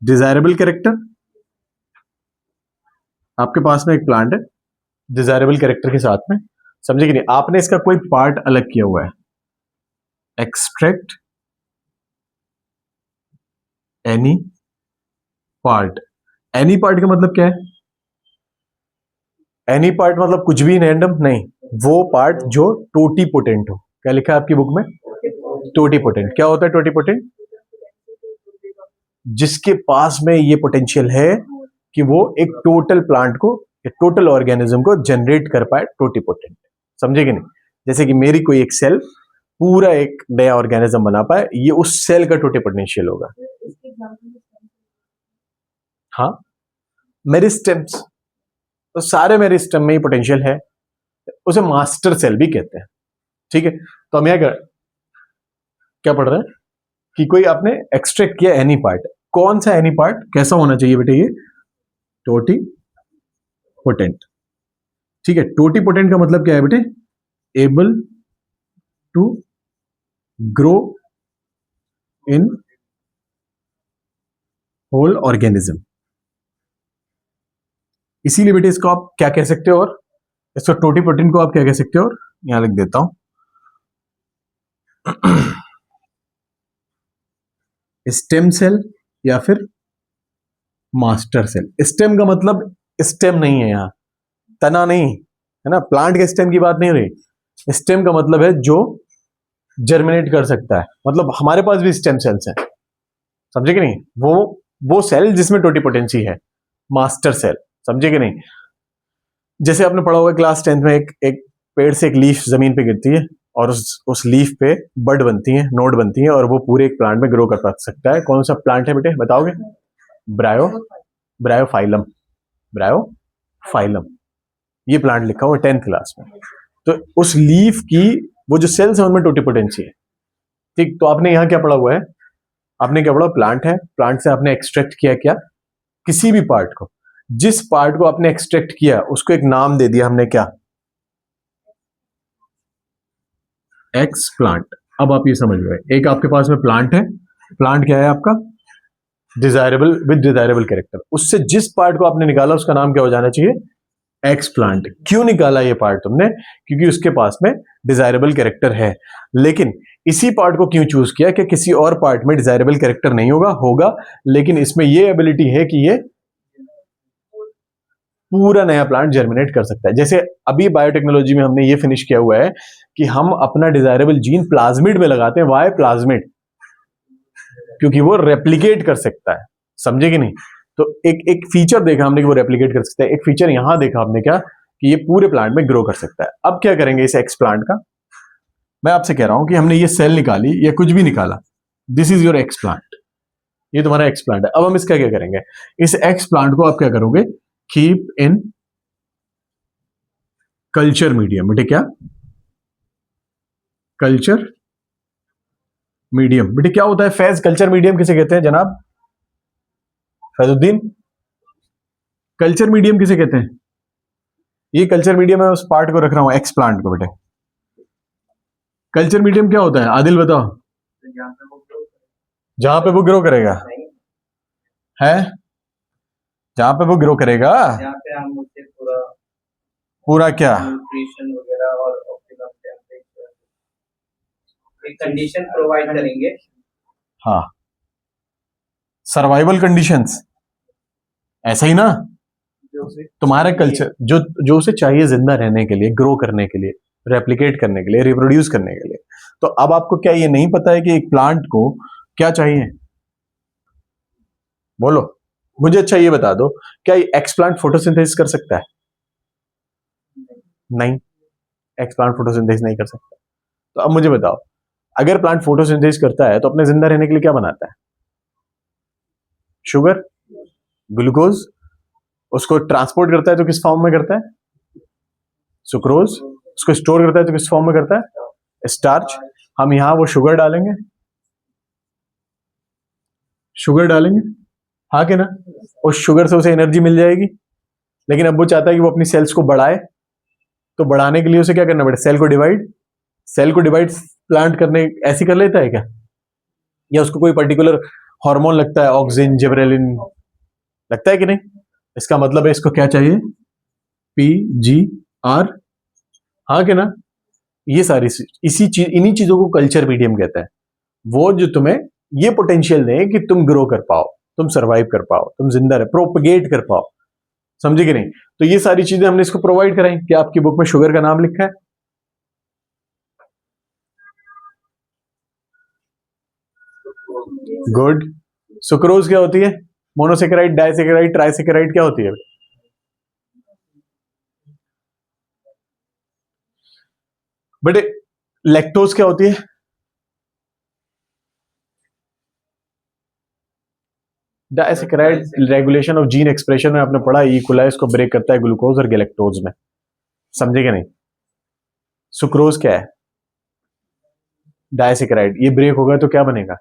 डिजायरेबल कैरेक्टर। आपके पास में एक प्लांट है डिजायरेबल कैरेक्टर के साथ में, समझे कि नहीं? आपने इसका कोई पार्ट अलग किया हुआ है, extract any part. Any part का मतलब क्या है? एनी पार्ट मतलब कुछ भी रैंडम नहीं, वो पार्ट जो टोटीपोटेंट हो। क्या लिखा है आपकी बुक में? टोटीपोटेंट। क्या होता है टोटीपोटेंट? जिसके पास में ये पोटेंशियल है कि वो एक टोटल प्लांट को, एक टोटल ऑर्गेनिज्म को जनरेट कर पाए, टोटीपोटेंट, समझे कि नहीं? जैसे कि मेरी कोई एक सेल पूरा एक नया ऑर्गेनिज्म बना पाए, ये उस सेल का टोटीपोटेंशियल होगा। हाँ, मेरिस्टेम्स, तो सारे मेरिस्टेम में ही पोटेंशियल है, उसे मास्टर सेल भी कहते हैं, ठीक है? तो हम यहाँ क्या पढ़ रहे हैं कि कोई आपने एक्सट्रैक्ट किया एनी पार्ट। कौन सा एनी पार्ट? कैसा होना चाहिए बेटे? ये टोटीपोटेंट, ठीक है? टोटीपोटेंट का मतलब क्या है बेटे? Able to grow in whole organism. इसीलिए बेटे इसको आप क्या कह सकते हो? और इसको टोटीपोटेंट को आप क्या कह सकते हो? और यहां लिख देता हूं, स्टेम सेल या फिर मास्टर सेल। स्टेम का मतलब स्टेम नहीं है, यहां तना नहीं है ना, प्लांट के स्टेम की बात नहीं हो रही। स्टेम का मतलब है जो जर्मिनेट कर सकता है, मतलब हमारे पास भी स्टेम सेल्स हैं, समझे कि नहीं? वो सेल जिसमें टोटीपोटेंसी है, मास्टर सेल, समझे कि नहीं? जैसे आपने पढ़ा होगा क्लास 10th में, एक पेड़ से एक लीफ जमीन पे गिरती है और उस लीफ पे बड बनती है, नोड बनती है, और वो पूरे एक प्लांट में ग्रो कर सकता है। कौन सा प्लांट है बेटे, बताओगे? ब्रायो ब्रायोफाइलम। ब्रायोफाइलम, ये प्लांट लिखा हुआ 10th क्लास में। तो उस लीफ की वो जो सेल्स है उनमें टोटिपोटेंसी है, ठीक। तो आपने यहाँ क्या पढ़ा हुआ है? आपने क्या पढ़ा? प्लांट है, प्लांट से आपने एक्सट्रैक्ट किया क्या? किसी भी पार्ट को, जिस पार्ट को आपने एक्सट्रैक्ट किया उसको एक नाम दे दिया हमने, क्या? X plant. अब आप ये समझ गए, एक आपके पास में प्लांट है, प्लांट क्या है आपका? Desirable with desirable character. उससे जिस पार्ट को आपने निकाला उसका नाम क्या हो जाना चाहिए? X plant. क्यों निकाला ये पार्ट तुमने? क्योंकि उसके पास में डिजायरेबल कैरेक्टर है। लेकिन इसी पार्ट को क्यों चूज किया कि किसी और पार्ट में डिजायरेबल कैरेक्टर नहीं होगा, लेकिन इसमें ये एबिलिटी है कि ये पूरा नया प्लांट जर्मिनेट कर सकता है। जैसे अभी बायोटेक्नोलॉजी में हमने ये फिनिश किया हुआ है कि हम अपना डिजायरेबल जीन प्लाज्मिड में लगाते हैं। Why plasmid? क्योंकि वो रेप्लिकेट कर सकता है, समझे कि नहीं? तो एक फीचर देखा हमने कि वो रेप्लिकेट कर सकता है। एक फीचर यहां देखा हमने क्या, कि ये पूरे प्लांट में ग्रो कर सकता है। अब क्या करेंगे इस एक्स प्लांट का? मैं आपसे कह रहा हूं कि हमने ये सेल निकाली या कुछ भी निकाला, this is your x plant, ये तुम्हारा एक्स प्लांट है। अब हम इसका क्या करेंगे? इस एक्स प्लांट को आप क्या करोगे? Keep in culture medium. बेटे क्या? Culture medium. बेटे क्या होता है फैज? कल्चर मीडियम किसे कहते हैं जनाब? फैजुद्दीन, कल्चर मीडियम किसे कहते हैं? ये कल्चर मीडियम है, उस पार्ट को रख रहा हूं, एक्स प्लांट को। बेटे कल्चर मीडियम क्या होता है? आदिल बताओ। जहां पे वो ग्रो करेगा है, जहां पे वो ग्रो करेगा, जहां पे हम उसे पूरा पूरा क्या न्यूट्रिशन वगैरह और ऑप्टिमम टेम्परेचर एक कंडीशन प्रोवाइड करेंगे। हाँ, सर्वाइवल कंडीशंस, ऐसा ही ना? तुम्हारा कल्चर जो जो उसे चाहिए जिंदा रहने के लिए, ग्रो करने के लिए, रेप्लिकेट करने के लिए, रिप्रोड्यूस करने के लिए। तो अब आपको क्या ये नहीं पता है कि एक प्लांट को क्या चाहिए? बोलो मुझे। अच्छा ये बता दो, क्या एक्स प्लांट फोटोसिंथेसिस कर सकता है? नहीं, एक्स प्लांट फोटोसिंथेसिस नहीं कर सकता। तो अब मुझे बताओ, अगर प्लांट फोटोसिंथेसिस करता है तो अपने जिंदा रहने के लिए क्या बनाता है? Sugar, glucose. उसको ट्रांसपोर्ट करता है तो किस फॉर्म में करता है? सुक्रोज। उसको स्टोर करता है तो किस फॉर्म में करता है? स्टार्च। हम यहां वो शुगर डालेंगे, शुगर डालेंगे, हाँ कि ना? उस शुगर से उसे एनर्जी मिल जाएगी। लेकिन अब वो चाहता है कि वो अपनी सेल्स को बढ़ाए, तो बढ़ाने के लिए उसे क्या करना पड़ेगा? सेल को डिवाइड प्लांट करने ऐसी कर लेता है क्या? या उसको कोई पर्टिकुलर हार्मोन लगता है, ऑक्सिन, जिबरेलिन लगता है कि नहीं? इसका मतलब है इसको क्या चाहिए? PGR, हाँ कि ना? ये सारी इन्हीं चीजों को कल्चर मीडियम कहता है। वो जो तुम्हें ये पोटेंशियल दें कि तुम ग्रो कर पाओ, तुम सरवाइव कर पाओ, तुम जिंदा रह, प्रोपगेट कर पाओ, समझे कि नहीं? तो ये सारी चीजें हमने इसको प्रोवाइड कराई। क्या आपकी बुक में शुगर का नाम लिखा है? गुड। सुक्रोज क्या होती है? मोनोसेकेराइड, डाइसेकेराइड, ट्राइसेकेराइड क्या होती है? बेटे लैक्टोज क्या होती है? Disaccharide regulation of gene expression में आपने पढ़ा, इक्वलाइज को ब्रेक करता है ग्लूकोज और गैलेक्टोज में, समझे कि नहीं? सुक्रोज क्या है? डाइसेकेराइड। ये ब्रेक होगा तो क्या बनेगा?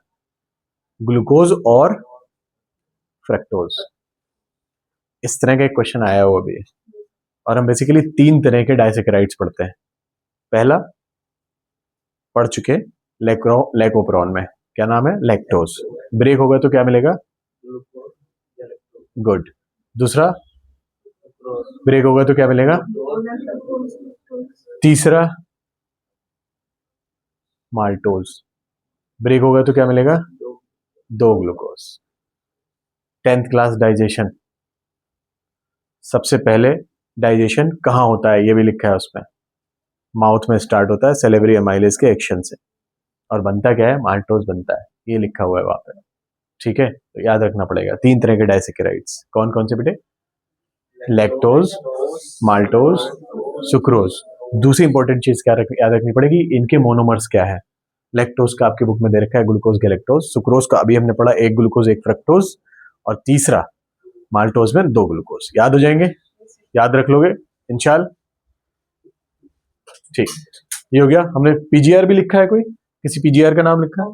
ग्लूकोज और फ्रक्टोज। इस तरह का एक क्वेश्चन आया हुआ अभी, और हम बेसिकली 3 तरह के डाइसेकेराइड्स पढ़ते हैं। पहला पढ़ चुके लैकोप्रोन में, क्या नाम है? लैक्टोज। ब्रेक होगा तो क्या मिलेगा? गुड। दूसरा ब्रेक होगा तो क्या मिलेगा? तीसरा माल्टोज। ब्रेक होगा तो क्या मिलेगा? 2 ग्लूकोज। 10th क्लास डाइजेशन, सबसे पहले डाइजेशन कहाँ होता है ये भी लिखा है उसमें। माउथ में स्टार्ट होता है सेलेब्री एमाइलेज के एक्शन से, और बनता क्या है? माल्टोज बनता है, ये लिखा हुआ है वहां पे। ठीक है, तो याद रखना पड़ेगा 3 तरह के डाइसेकेराइड्स। कौन कौन से बेटे? Lactose, maltose, sucrose. दूसरी इंपॉर्टेंट चीज क्या याद रखनी पड़ेगी, इनके मोनोमर्स क्या है। लैक्टोज का आपकी बुक में दे रखा है ग्लूकोज गैलेक्टोज, सुक्रोज का अभी हमने पढ़ा एक ग्लूकोज एक फ्रक्टोज, और तीसरा माल्टोज में दो ग्लूकोज। याद हो जाएंगे, याद रख लोगे इंशाल्लाह। ठीक, ये हो गया। हमने पीजीआर भी लिखा है, कोई किसी पीजीआर का नाम लिखा है?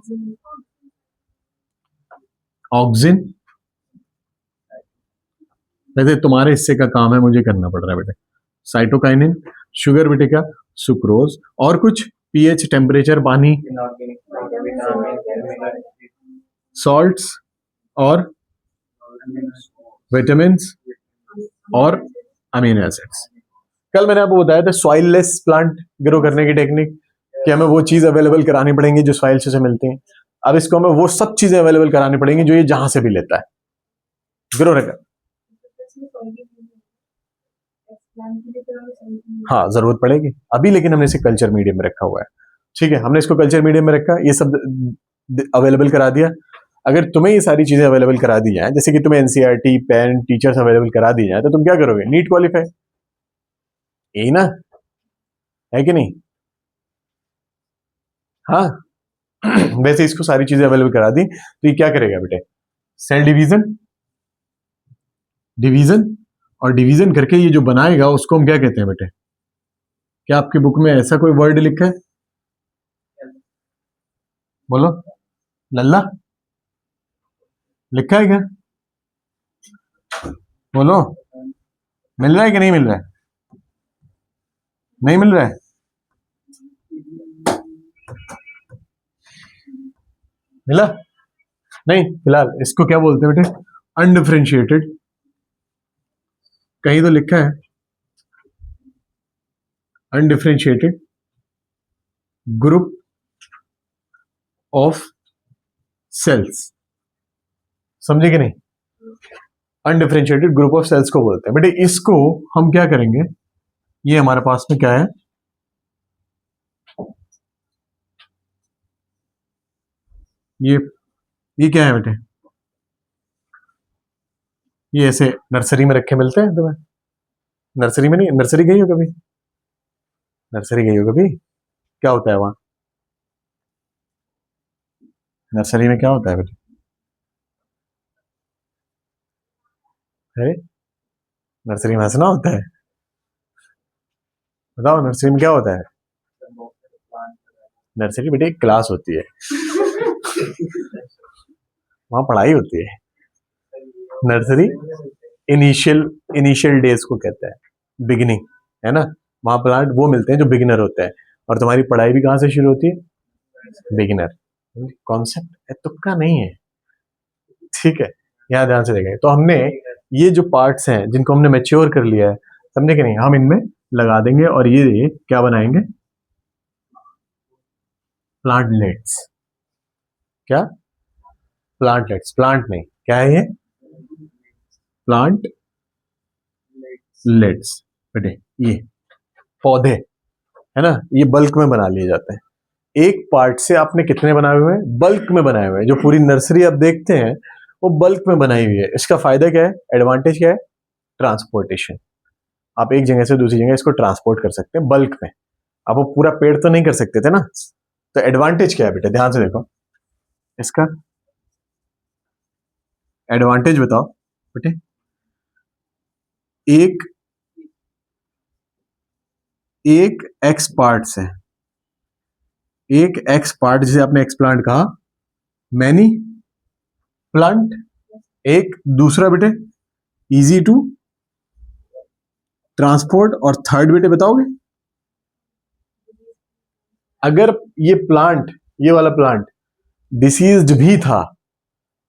ऑक्सिन। वैसे तुम्हारे हिस्से का काम है, मुझे करना पड़ रहा है बेटे। साइटोकाइनिन, शुगर बेटे का सुक्रोज, और कुछ पीएच, टेम्परेचर, पानी, सॉल्ट्स और विटामिन और अमीनो एसिड्स। कल मैंने आपको बताया था सॉइल लेस प्लांट ग्रो करने की टेक्निक, कि हमें वो चीज अवेलेबल करानी पड़ेंगी जो सॉइल से मिलती हैं। अब इसको हमें वो सब चीजें अवेलेबल करानी पड़ेंगी जो ये जहां से भी लेता है, ग्रो रखा। हाँ जरूरत पड़ेगी अभी, लेकिन हमने इसे कल्चर मीडियम में रखा हुआ है। ठीक है, हमने इसको कल्चर मीडियम में रखा, ये सब अवेलेबल करा दिया। अगर तुम्हें ये सारी चीजें अवेलेबल करा दी जाए, जैसे कि तुम्हें एनसीईआरटी, पेन, टीचर्स अवेलेबल करा दी जाए, तो तुम क्या करोगे? नीट क्वालिफाई, यही ना, है कि नहीं? हाँ वैसे इसको सारी चीजें अवेलेबल करा दी तो ये क्या करेगा बेटे? सेल डिवीजन, डिवीजन, और डिवीजन करके ये जो बनाएगा उसको हम क्या कहते हैं बेटे? क्या आपकी बुक में ऐसा कोई वर्ड लिखा है? बोलो, लल्ला लिखा है क्या? बोलो, मिल रहा है कि नहीं मिल रहा है? नहीं मिल रहा है? मिला नहीं? फिलहाल इसको क्या बोलते हैं बेटे? अनडिफरेंशिएटेड। कहीं तो लिखा है अनडिफरेंशिएटेड ग्रुप ऑफ सेल्स, समझे कि नहीं? अनडिफरेंशिएटेड ग्रुप ऑफ सेल्स को बोलते हैं बेटे। इसको हम क्या करेंगे, ये हमारे पास में क्या है, ये क्या है बेटे? ये ऐसे नर्सरी में रखे मिलते हैं तुम्हें? नर्सरी में नहीं, नर्सरी गई हो कभी? नर्सरी गई हो कभी? क्या होता है वहां नर्सरी में, क्या होता है बेटे? है नर्सरी में हंसना होता है? बताओ नर्सरी में क्या होता है? नर्सरी बेटे एक क्लास होती है, वहां पढ़ाई होती है। नर्सरी इनिशियल इनिशियल डेज को कहते हैं, बिगिनिंग, है ना? वहां प्लांट वो मिलते हैं जो बिगिनर होते हैं, और तुम्हारी पढ़ाई भी कहां से शुरू होती है? बिगिनर। कॉन्सेप्ट है, तुक्का नहीं है। ठीक है, यहाँ ध्यान से देखेंगे तो हमने ये जो पार्ट्स हैं जिनको हमने मैच्योर कर लिया है, समझे कि नहीं, हम इनमें लगा देंगे और ये क्या बनाएंगे? प्लांटलेट्स। क्या? प्लांटलेट्स, प्लांट नहीं, क्या है ये? प्लांट लेट्स बेटे। ये पौधे, है ना, ये बल्क में बना लिए जाते हैं। एक पार्ट से आपने कितने बनाए हुए हैं? बल्क में बनाए हुए हैं। जो पूरी नर्सरी आप देखते हैं वो बल्क में बनाई हुई है। इसका फायदा क्या है, एडवांटेज क्या है? ट्रांसपोर्टेशन। आप एक जगह से दूसरी जगह इसको ट्रांसपोर्ट कर सकते हैं बल्क में। आप वो पूरा पेड़ तो नहीं कर सकते थे ना। तो एडवांटेज क्या है बेटे, ध्यान से देखो इसका एडवांटेज बताओ बेटे। एक एक एक्स पार्ट से, एक एक्स पार्ट जिसे आपने एक्स प्लांट कहा, मैनी प्लांट। एक दूसरा बेटे इजी टू ट्रांसपोर्ट, और थर्ड बेटे बताओगे? अगर ये प्लांट, ये वाला प्लांट डिसीज्ड भी था,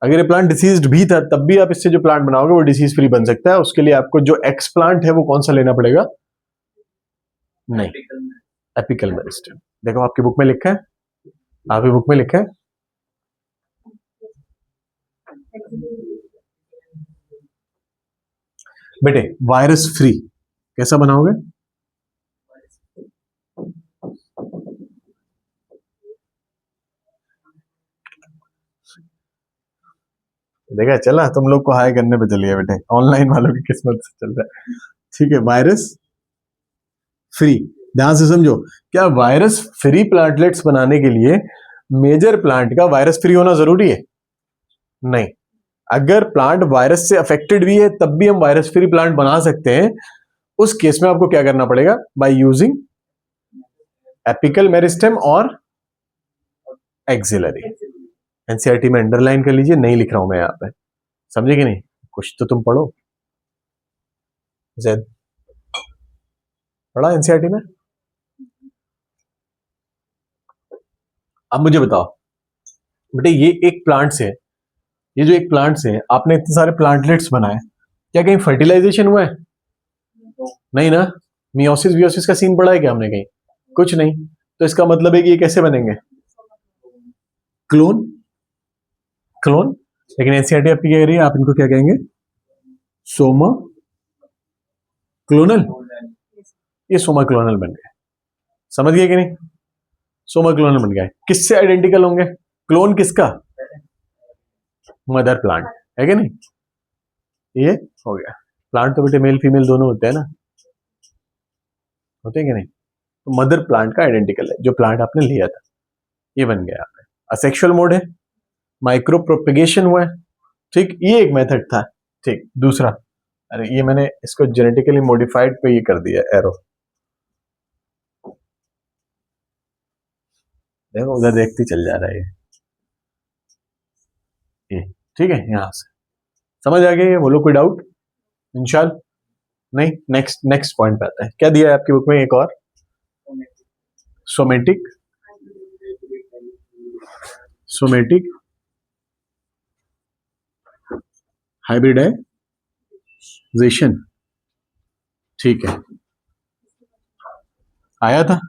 अगर ये प्लांट डिसीज्ड भी था, तब भी आप इससे जो प्लांट बनाओगे वो डिसीज फ्री बन सकता है। उसके लिए आपको जो एक्स प्लांट है वो कौन सा लेना पड़ेगा? नहीं, एपिकल मेरिस्टेम। देखो आपकी बुक में लिखा है, आपकी बुक में लिखा है बेटे वायरस फ्री। कैसा बनाओगे? देखा चला, तुम लोग को हाई करने पे चलिए बेटे, ऑनलाइन वालों की किस्मत से चल रहा है। ठीक है, वायरस फ्री, ध्यान से समझो, क्या वायरस फ्री प्लांटलेट्स बनाने के लिए मेजर प्लांट का वायरस फ्री होना जरूरी है? नहीं। अगर प्लांट वायरस से अफेक्टेड भी है तब भी हम वायरस फ्री प्लांट बना सकते हैं। उस केस में आपको क्या करना पड़ेगा? बाय यूजिंग एपिकल मेरिस्टेम और एक्सिलरी। एनसीईआरटी में अंडरलाइन कर लीजिए, नहीं लिख रहा हूं मैं यहां पे, समझे कि नहीं? कुछ तो तुम पढ़ो। जैद पढ़ा एनसीईआरटी में? अब मुझे बताओ बेटे, ये एक प्लांट से, ये जो एक प्लांट से आपने इतने सारे प्लांटलेट्स बनाए, क्या कहीं फर्टिलाइजेशन हुआ है? नहीं ना। मियोसिस वियोसिस का सीन पढ़ा है क्या हमने कहीं? कुछ नहीं। तो इसका मतलब है कि ये कैसे बनेंगे? क्लोन। क्लोन। लेकिन एनसीईआरटी आपकी क्या कह रही है? आप इनको क्या कहेंगे? सोमा क्लोनल। ये सोमा क्लोनल बन गए, समझ गए कि नहीं? सोमा क्लोनल बन गए। किससे आइडेंटिकल होंगे? क्लोन किसका? मदर प्लांट, है कि नहीं? ये हो गया। प्लांट तो बेटे मेल फीमेल दोनों होते हैं ना, होते हैं कि नहीं? तो मदर प्लांट का आइडेंटिकल है जो प्लांट आपने लिया था, ये बन गया। आपने असेक्सुअल मोड है, माइक्रो प्रोपेगेशन हुआ है, ठीक, ये एक मेथड था। ठीक, दूसरा, अरे ये मैंने इसको जेनेटिकली मॉडिफाइड पे ये कर दिया एरो, देखो उधर देखते चल जा रहा है ये, ठीक है, यहां से समझ आ गया? ये बोलो कोई डाउट? इंशाल्लाह नहीं। नेक्स्ट नेक्स्ट पॉइंट पे आता है, क्या दिया है आपकी बुक में एक और? सोमेटिक, सोमेटिक हाइब्रिडाइजेशन, ठीक है, आया था।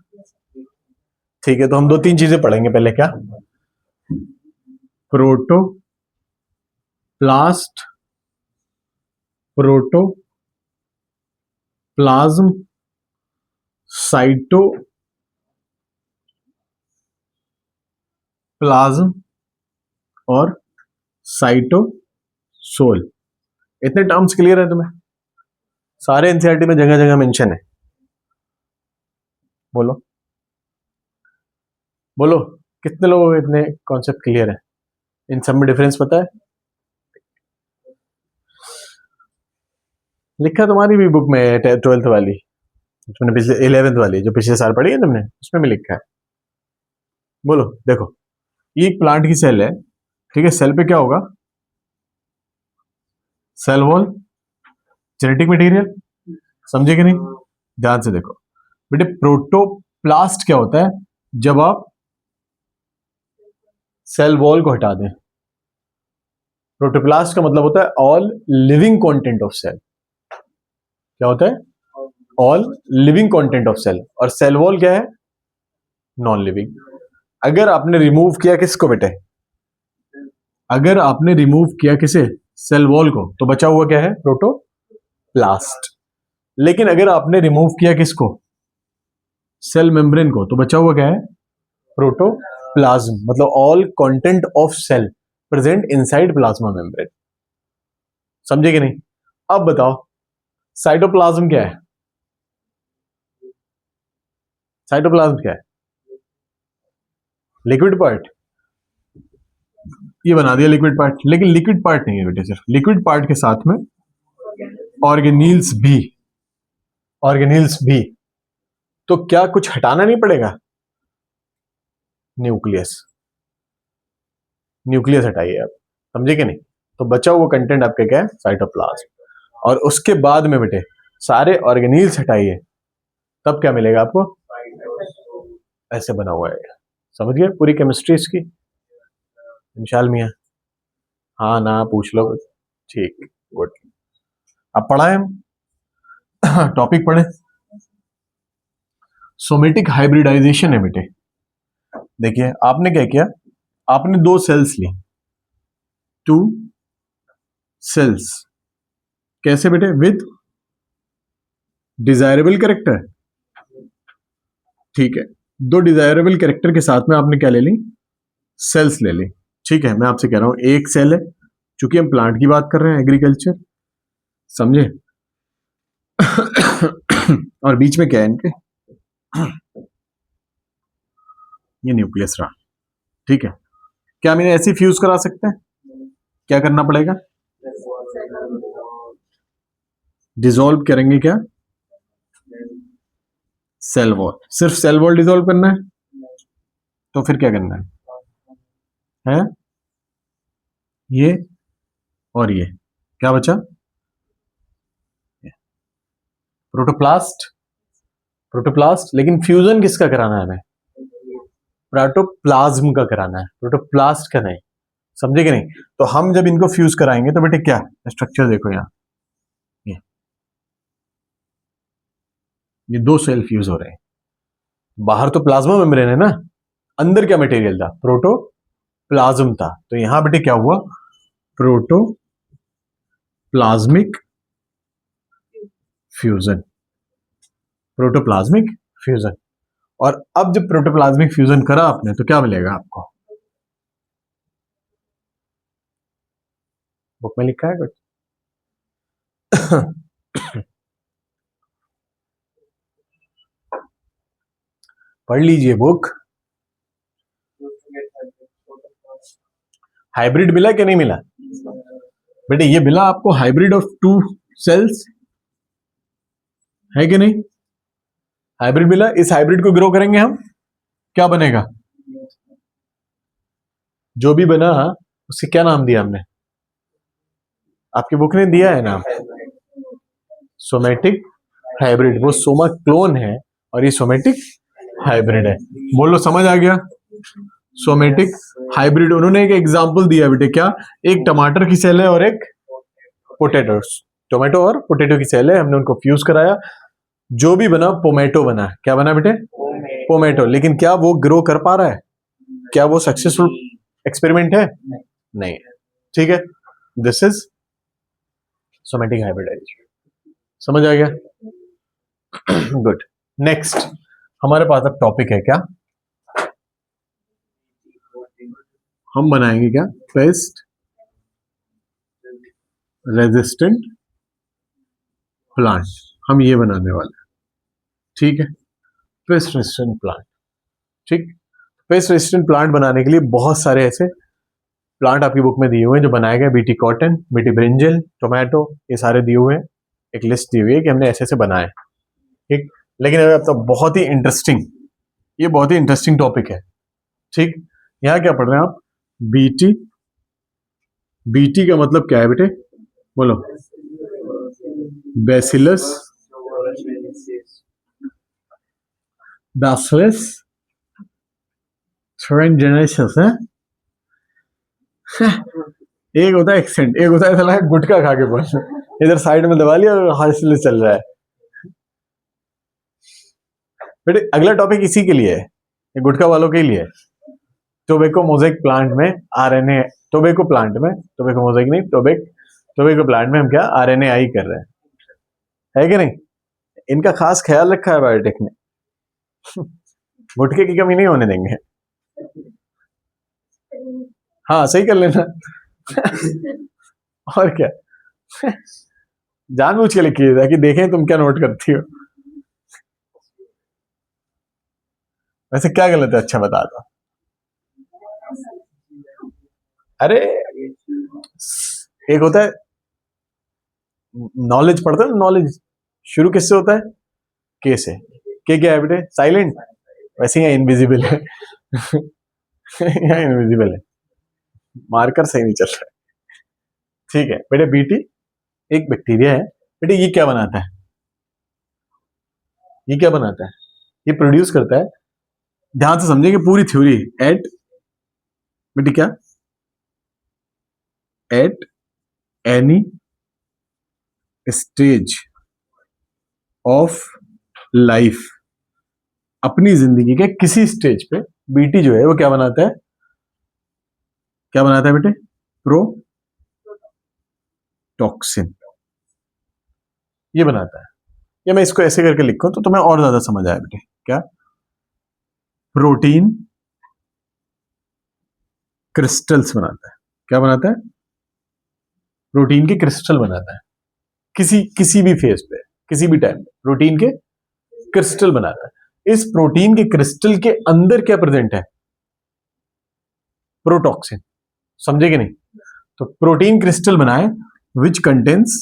ठीक है, तो हम दो तीन चीजें पढ़ेंगे पहले। क्या? प्रोटोप्लास्ट, प्रोटोप्लाज्म, साइटोप्लाज्म और साइटोसोल। इतने टर्म्स क्लियर है तुम्हें? सारे एनसीईआरटी में जगह जगह मेंशन है। बोलो बोलो, कितने लोगों को इतने कॉन्सेप्ट क्लियर है? इन सब में डिफरेंस पता है? लिखा तुम्हारी भी बुक में है, 12th वाली, तुमने पिछले 11th वाली जो पिछले साल पढ़ी है तुमने, उसमें भी लिखा है। बोलो, देखो, ये एक प्लांट की सेल है, ठीक है, सेल पे क्या होगा? सेल वॉल, जेनेटिक मटेरियल, समझे कि नहीं? ध्यान से देखो बेटे, प्रोटोप्लास्ट क्या होता है? जब आप सेल वॉल को हटा दें। प्रोटोप्लास्ट का मतलब होता है all living content of cell. क्या होता है? All living content of cell. और सेल वॉल क्या है? Non living. अगर आपने रिमूव किया किसको बेटे? अगर आपने रिमूव किया किसे? सेल वॉल को, तो बचा हुआ क्या है? प्रोटोप्लास्ट। लेकिन अगर आपने रिमूव किया किसको? सेल मेम्ब्रेन को, तो बचा हुआ क्या है? प्रोटोप्लाज्म, मतलब all content of cell present inside plasma membrane. समझे कि नहीं? अब बताओ, साइटोप्लाज्म क्या है? साइटोप्लाज्म क्या है? Liquid part. ये बना दिया लिक्विड पार्ट, लेकिन लिक्विड पार्ट नहीं है बेटे, सिर्फ लिक्विड पार्ट के साथ में ऑर्गेनील्स भी, ऑर्गेनील्स भी। तो क्या कुछ हटाना नहीं पड़ेगा? न्यूक्लियस, न्यूक्लियस हटाइए आप, समझे कि नहीं? तो बचा हुआ कंटेंट आपका क्या है? साइटोप्लाज्म। और उसके बाद में बेटे सारे ऑर्गेनील्स हटाइए, तब क्या मिलेगा आपको? ऐसे बना हुआ है। समझ गए पूरी केमिस्ट्री इसकी? इंशाल्लाह मियां, हाँ ना पूछ लो कुछ। ठीक, गुड। अब पढ़ाएं हम टॉपिक पढ़े, सोमेटिक हाइब्रिडाइजेशन है बेटे। देखिए आपने क्या किया, आपने दो सेल्स ली, टू सेल्स, कैसे बेटे? विद डिजायरेबल कैरेक्टर, ठीक है, दो डिजायरेबल कैरेक्टर के साथ में आपने क्या ले ली? सेल्स ले ली। ठीक है, मैं आपसे कह रहा हूं एक सेल है, चूंकि हम प्लांट की बात कर रहे हैं, एग्रीकल्चर, समझे। और बीच में क्या है इनके, ये न्यूक्लियस रहा, ठीक है। क्या हम इन्हें ऐसे फ्यूज करा सकते हैं? क्या करना पड़ेगा? डिसॉल्व करेंगे क्या? Cell wall. सिर्फ सेल वॉल डिसॉल्व करना है? तो फिर क्या करना है? ये और ये क्या बचा? प्रोटोप्लास्ट। प्रोटोप्लास्ट, लेकिन फ्यूजन किसका कराना है हमें? प्रोटोप्लाज्म का कराना है, प्रोटोप्लास्ट का नहीं, समझे कि नहीं। तो हम जब इनको फ्यूज कराएंगे तो बेटे क्या स्ट्रक्चर देखो यहाँ, ये दो सेल फ्यूज हो रहे हैं। बाहर तो प्लाज्मा मेम्ब्रेन है ना, अंदर क्या मटेरियल था? प्रोटोप्लाज्म था। तो यहां बेटे क्या हुआ? Protoplasmic fusion, protoplasmic fusion. और अब जब प्रोटोप्लाज्मिक फ्यूजन करा आपने तो क्या मिलेगा आपको? बुक में लिखा है कुछ? पढ़ लीजिए बुक। हाइब्रिड मिला कि नहीं मिला? बेटे ये मिला आपको, हाइब्रिड ऑफ टू सेल्स, है कि नहीं? हाइब्रिड मिला। इस हाइब्रिड को ग्रो करेंगे हम, क्या बनेगा? जो भी बना उससे क्या नाम दिया हमने? आपकी बुक ने दिया है नाम, सोमेटिक हाइब्रिड। वो सोमा क्लोन है और ये सोमेटिक हाइब्रिड है। बोलो समझ आ गया? Somatic hybrid. उन्होंने एक एग्जांपल दिया बेटे, क्या? एक टमाटर की सेल है और एक पोटैटो, टोमेटो और पोटैटो की सेल है, हमने उनको फ्यूज कराया, जो भी बना पोमेटो बना। क्या बना बेटे? पोमेटो। लेकिन क्या वो ग्रो कर पा रहा है? क्या वो सक्सेसफुल एक्सपेरिमेंट है? नहीं है, ठीक है। This is somatic hybridization. समझ आ गया? गुड। नेक्स्ट हमारे पास अब टॉपिक है क्या, हम बनाएंगे क्या? पेस्ट रेजिस्टेंट प्लांट, हम ये बनाने वाले हैं, ठीक है। पेस्ट रेजिस्टेंट प्लांट, ठीक। पेस्ट रेजिस्टेंट प्लांट बनाने के लिए बहुत सारे ऐसे प्लांट आपकी बुक में दिए हुए हैं जो बनाए गए, BT cotton, BT brinjal, tomato, ये सारे दिए हुए हैं। एक लिस्ट दी हुई है कि हमने ऐसे ऐसे बनाए, ठीक। लेकिन अब तो बहुत ही इंटरेस्टिंग, ये बहुत ही इंटरेस्टिंग टॉपिक है, ठीक। यहाँ क्या पढ़ रहे हैं आप? बीटी। बीटी का मतलब क्या है बेटे? बोलो। बैसिलस बैसिलस thuringiensis है। एक होता है एक्सेंट, एक होता है साला गुटखा खा के बोल, इधर साइड में दबा लिया और हासिल चल रहा है। बेटे अगला टॉपिक इसी के लिए है, ये गुटखा वालों के लिए है। टोबैको मोज़ेक प्लांट में आरएनए, टोबैको प्लांट में, टोबैको मोज़ेक नहीं, टोबैको प्लांट में हम क्या आरएनए आई कर रहे हैं, है कि नहीं? इनका खास ख्याल रखा है बायोटेक ने, गुटखे की कमी नहीं होने देंगे। हाँ सही कर लेना। और क्या, जानबूझ के लिखी है ताकि देखें तुम क्या नोट करती हो। वैसे क्या गलत है, अच्छा बता दो। अरे एक होता है नॉलेज, पढ़ते हैं नॉलेज, शुरू किससे होता है? के से। के क्या है बेटे? साइलेंट। वैसे यहाँ इनविजिबल है। यहाँ इनविजिबल है, मार्कर सही नहीं चल रहा है, ठीक है बेटे। बीटी एक बैक्टीरिया है बेटे, ये क्या बनाता है? ये क्या बनाता है? ये प्रोड्यूस करता है, ध्यान से समझेंगे पूरी थ्योरी, एट बेटे क्या, at any stage of life, अपनी जिंदगी के किसी स्टेज पे बीटी जो है वो क्या बनाता है? क्या बनाता है बेटे? प्रोटॉक्सिन, ये बनाता है। या मैं इसको ऐसे करके लिखूं तो तुम्हें और ज्यादा समझ आया बेटे, क्या? प्रोटीन क्रिस्टल्स बनाता है। क्या बनाता है? प्रोटीन के क्रिस्टल बनाता है, किसी भी फेज पे, किसी भी टाइम पे प्रोटीन के क्रिस्टल बनाता है। इस प्रोटीन के क्रिस्टल के अंदर क्या प्रेजेंट है? प्रोटॉक्सिन। समझे कि नहीं? तो प्रोटीन क्रिस्टल बनाए विच कंटेन्स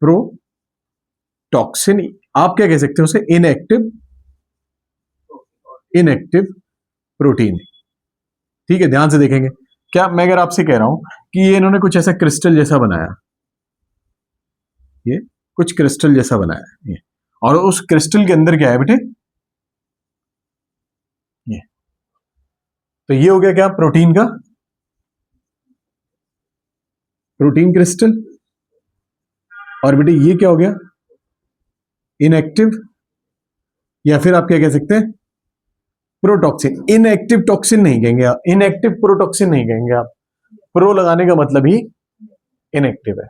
प्रोटॉक्सिन। आप क्या कह सकते हो उसे? Inactive protein. ठीक है, ध्यान से देखेंगे। क्या मैं अगर आपसे कह रहा हूं कि ये इन्होंने कुछ ऐसा क्रिस्टल जैसा बनाया, ये कुछ क्रिस्टल जैसा बनाया ये, और उस क्रिस्टल के अंदर क्या है बेटे? ये। तो ये हो गया क्या? प्रोटीन का प्रोटीन क्रिस्टल। और बेटे ये क्या हो गया? इनएक्टिव, या फिर आप क्या कह सकते हैं? प्रोटॉक्सिन। इनएक्टिव टॉक्सिन नहीं कहेंगे आप, इनएक्टिव प्रोटॉक्सिन नहीं कहेंगे आप। प्रो लगाने का मतलब ही इनएक्टिव है।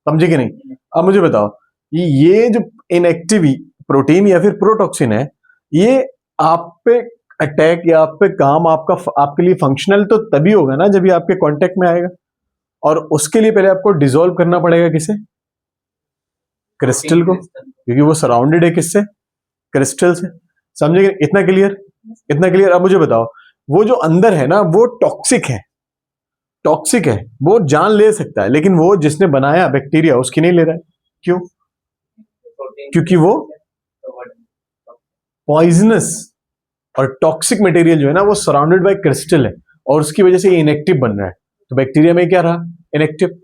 समझे कि नहीं? अब मुझे बताओ, ये जो इनएक्टिव प्रोटीन या फिर प्रोटॉक्सिन है, ये आप पे अटैक या आप पे काम, आपके लिए फंक्शनल तो तभी होगा ना जब ये आपके कांटेक्ट में आएगा। और उसके लिए पहले आपको डिसॉल्व करना पड़ेगा किसे? क्रिस्टल को, क्योंकि वो सराउंडेड है किससे? क्रिस्टल से। समझे? इतना क्लियर? इतना क्लियर। अब मुझे बताओ, वो जो अंदर है ना वो टॉक्सिक है, टॉक्सिक है, वो जान ले सकता है, लेकिन वो जिसने बनाया बैक्टीरिया उसकी नहीं ले रहा है। क्यों? क्योंकि वो पॉइजनस और टॉक्सिक मटेरियल जो है ना वो सराउंडेड बाय क्रिस्टल है, और उसकी वजह से ये इनएक्टिव बन रहा है। तो बैक्टीरिया में क्या रहा? इनएक्टिव।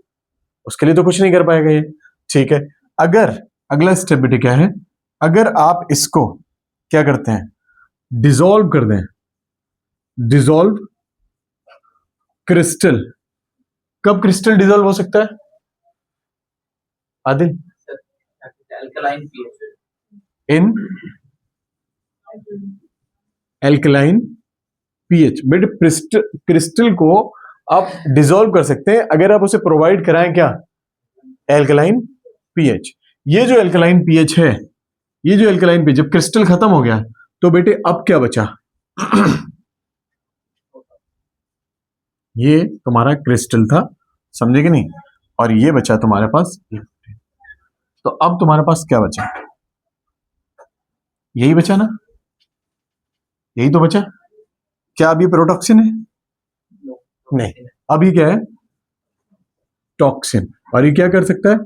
उसके लिए तो कुछ नहीं कर पाएगा ये। ठीक है, अगर अगला स्टेप बेटे क्या है? अगर आप इसको क्या करते हैं? डिसॉल्व कर दें, डिसॉल्व क्रिस्टल। कब क्रिस्टल डिसॉल्व हो सकता है आदिल? In alkaline pH. बेटे क्रिस्टल को आप डिसॉल्व कर सकते हैं अगर आप उसे प्रोवाइड कराएं क्या? Alkaline pH. ये जो एल्कलाइन पीएच है, ये जो एल्कलाइन पीएच, जब क्रिस्टल खत्म हो गया तो बेटे अब क्या बचा? ये तुम्हारा क्रिस्टल था, समझे कि नहीं? और ये बचा तुम्हारे पास। तो अब तुम्हारे पास क्या बचा? यही बचा ना, यही तो बचा। क्या अभी प्रोटॉक्सिन है? नहीं, अभी क्या है? टॉक्सिन। और ये क्या कर सकता है?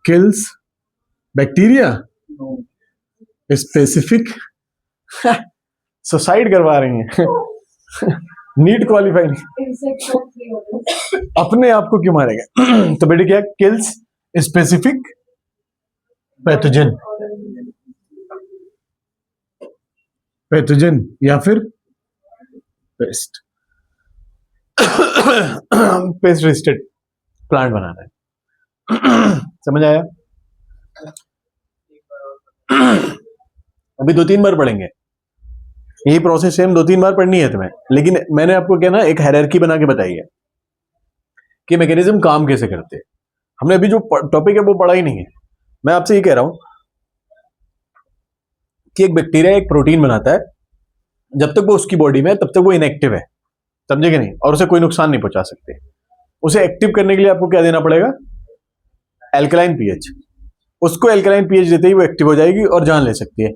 Kills bacteria specific. सुसाइड करवा रही हैं। नीट क्वालिफाई नहीं, अपने आप को क्यों मारेगा? तो बेटे क्या? किल्स स्पेसिफिक पैथोजन, पैथोजन या फिर पेस्ट। पेस्ट रेजिस्टेंट प्लांट बनाना है। समझ आया? अभी 2-3 बार पढ़ेंगे यही प्रोसेस, सेम 2-3 बार पढ़नी है तुम्हें, लेकिन मैंने आपको क्या ना एक हायरार्की बना के बताई है कि मैकेनिज्म काम कैसे करते हैं। हमने अभी जो टॉपिक है वो पढ़ा ही नहीं है। मैं आपसे ये कह रहा हूं कि एक बैक्टीरिया एक प्रोटीन बनाता है, जब तक वो उसकी बॉडी में है तब तक वो इनएक्टिव है, समझे कि नहीं? और उसे कोई नुकसान नहीं पहुंचा सकते। उसे एक्टिव करने के लिए आपको क्या देना पड़ेगा? Alkaline pH. उसको एल्कलाइन पीएच देते ही वो एक्टिव हो जाएगी और जान ले सकती है।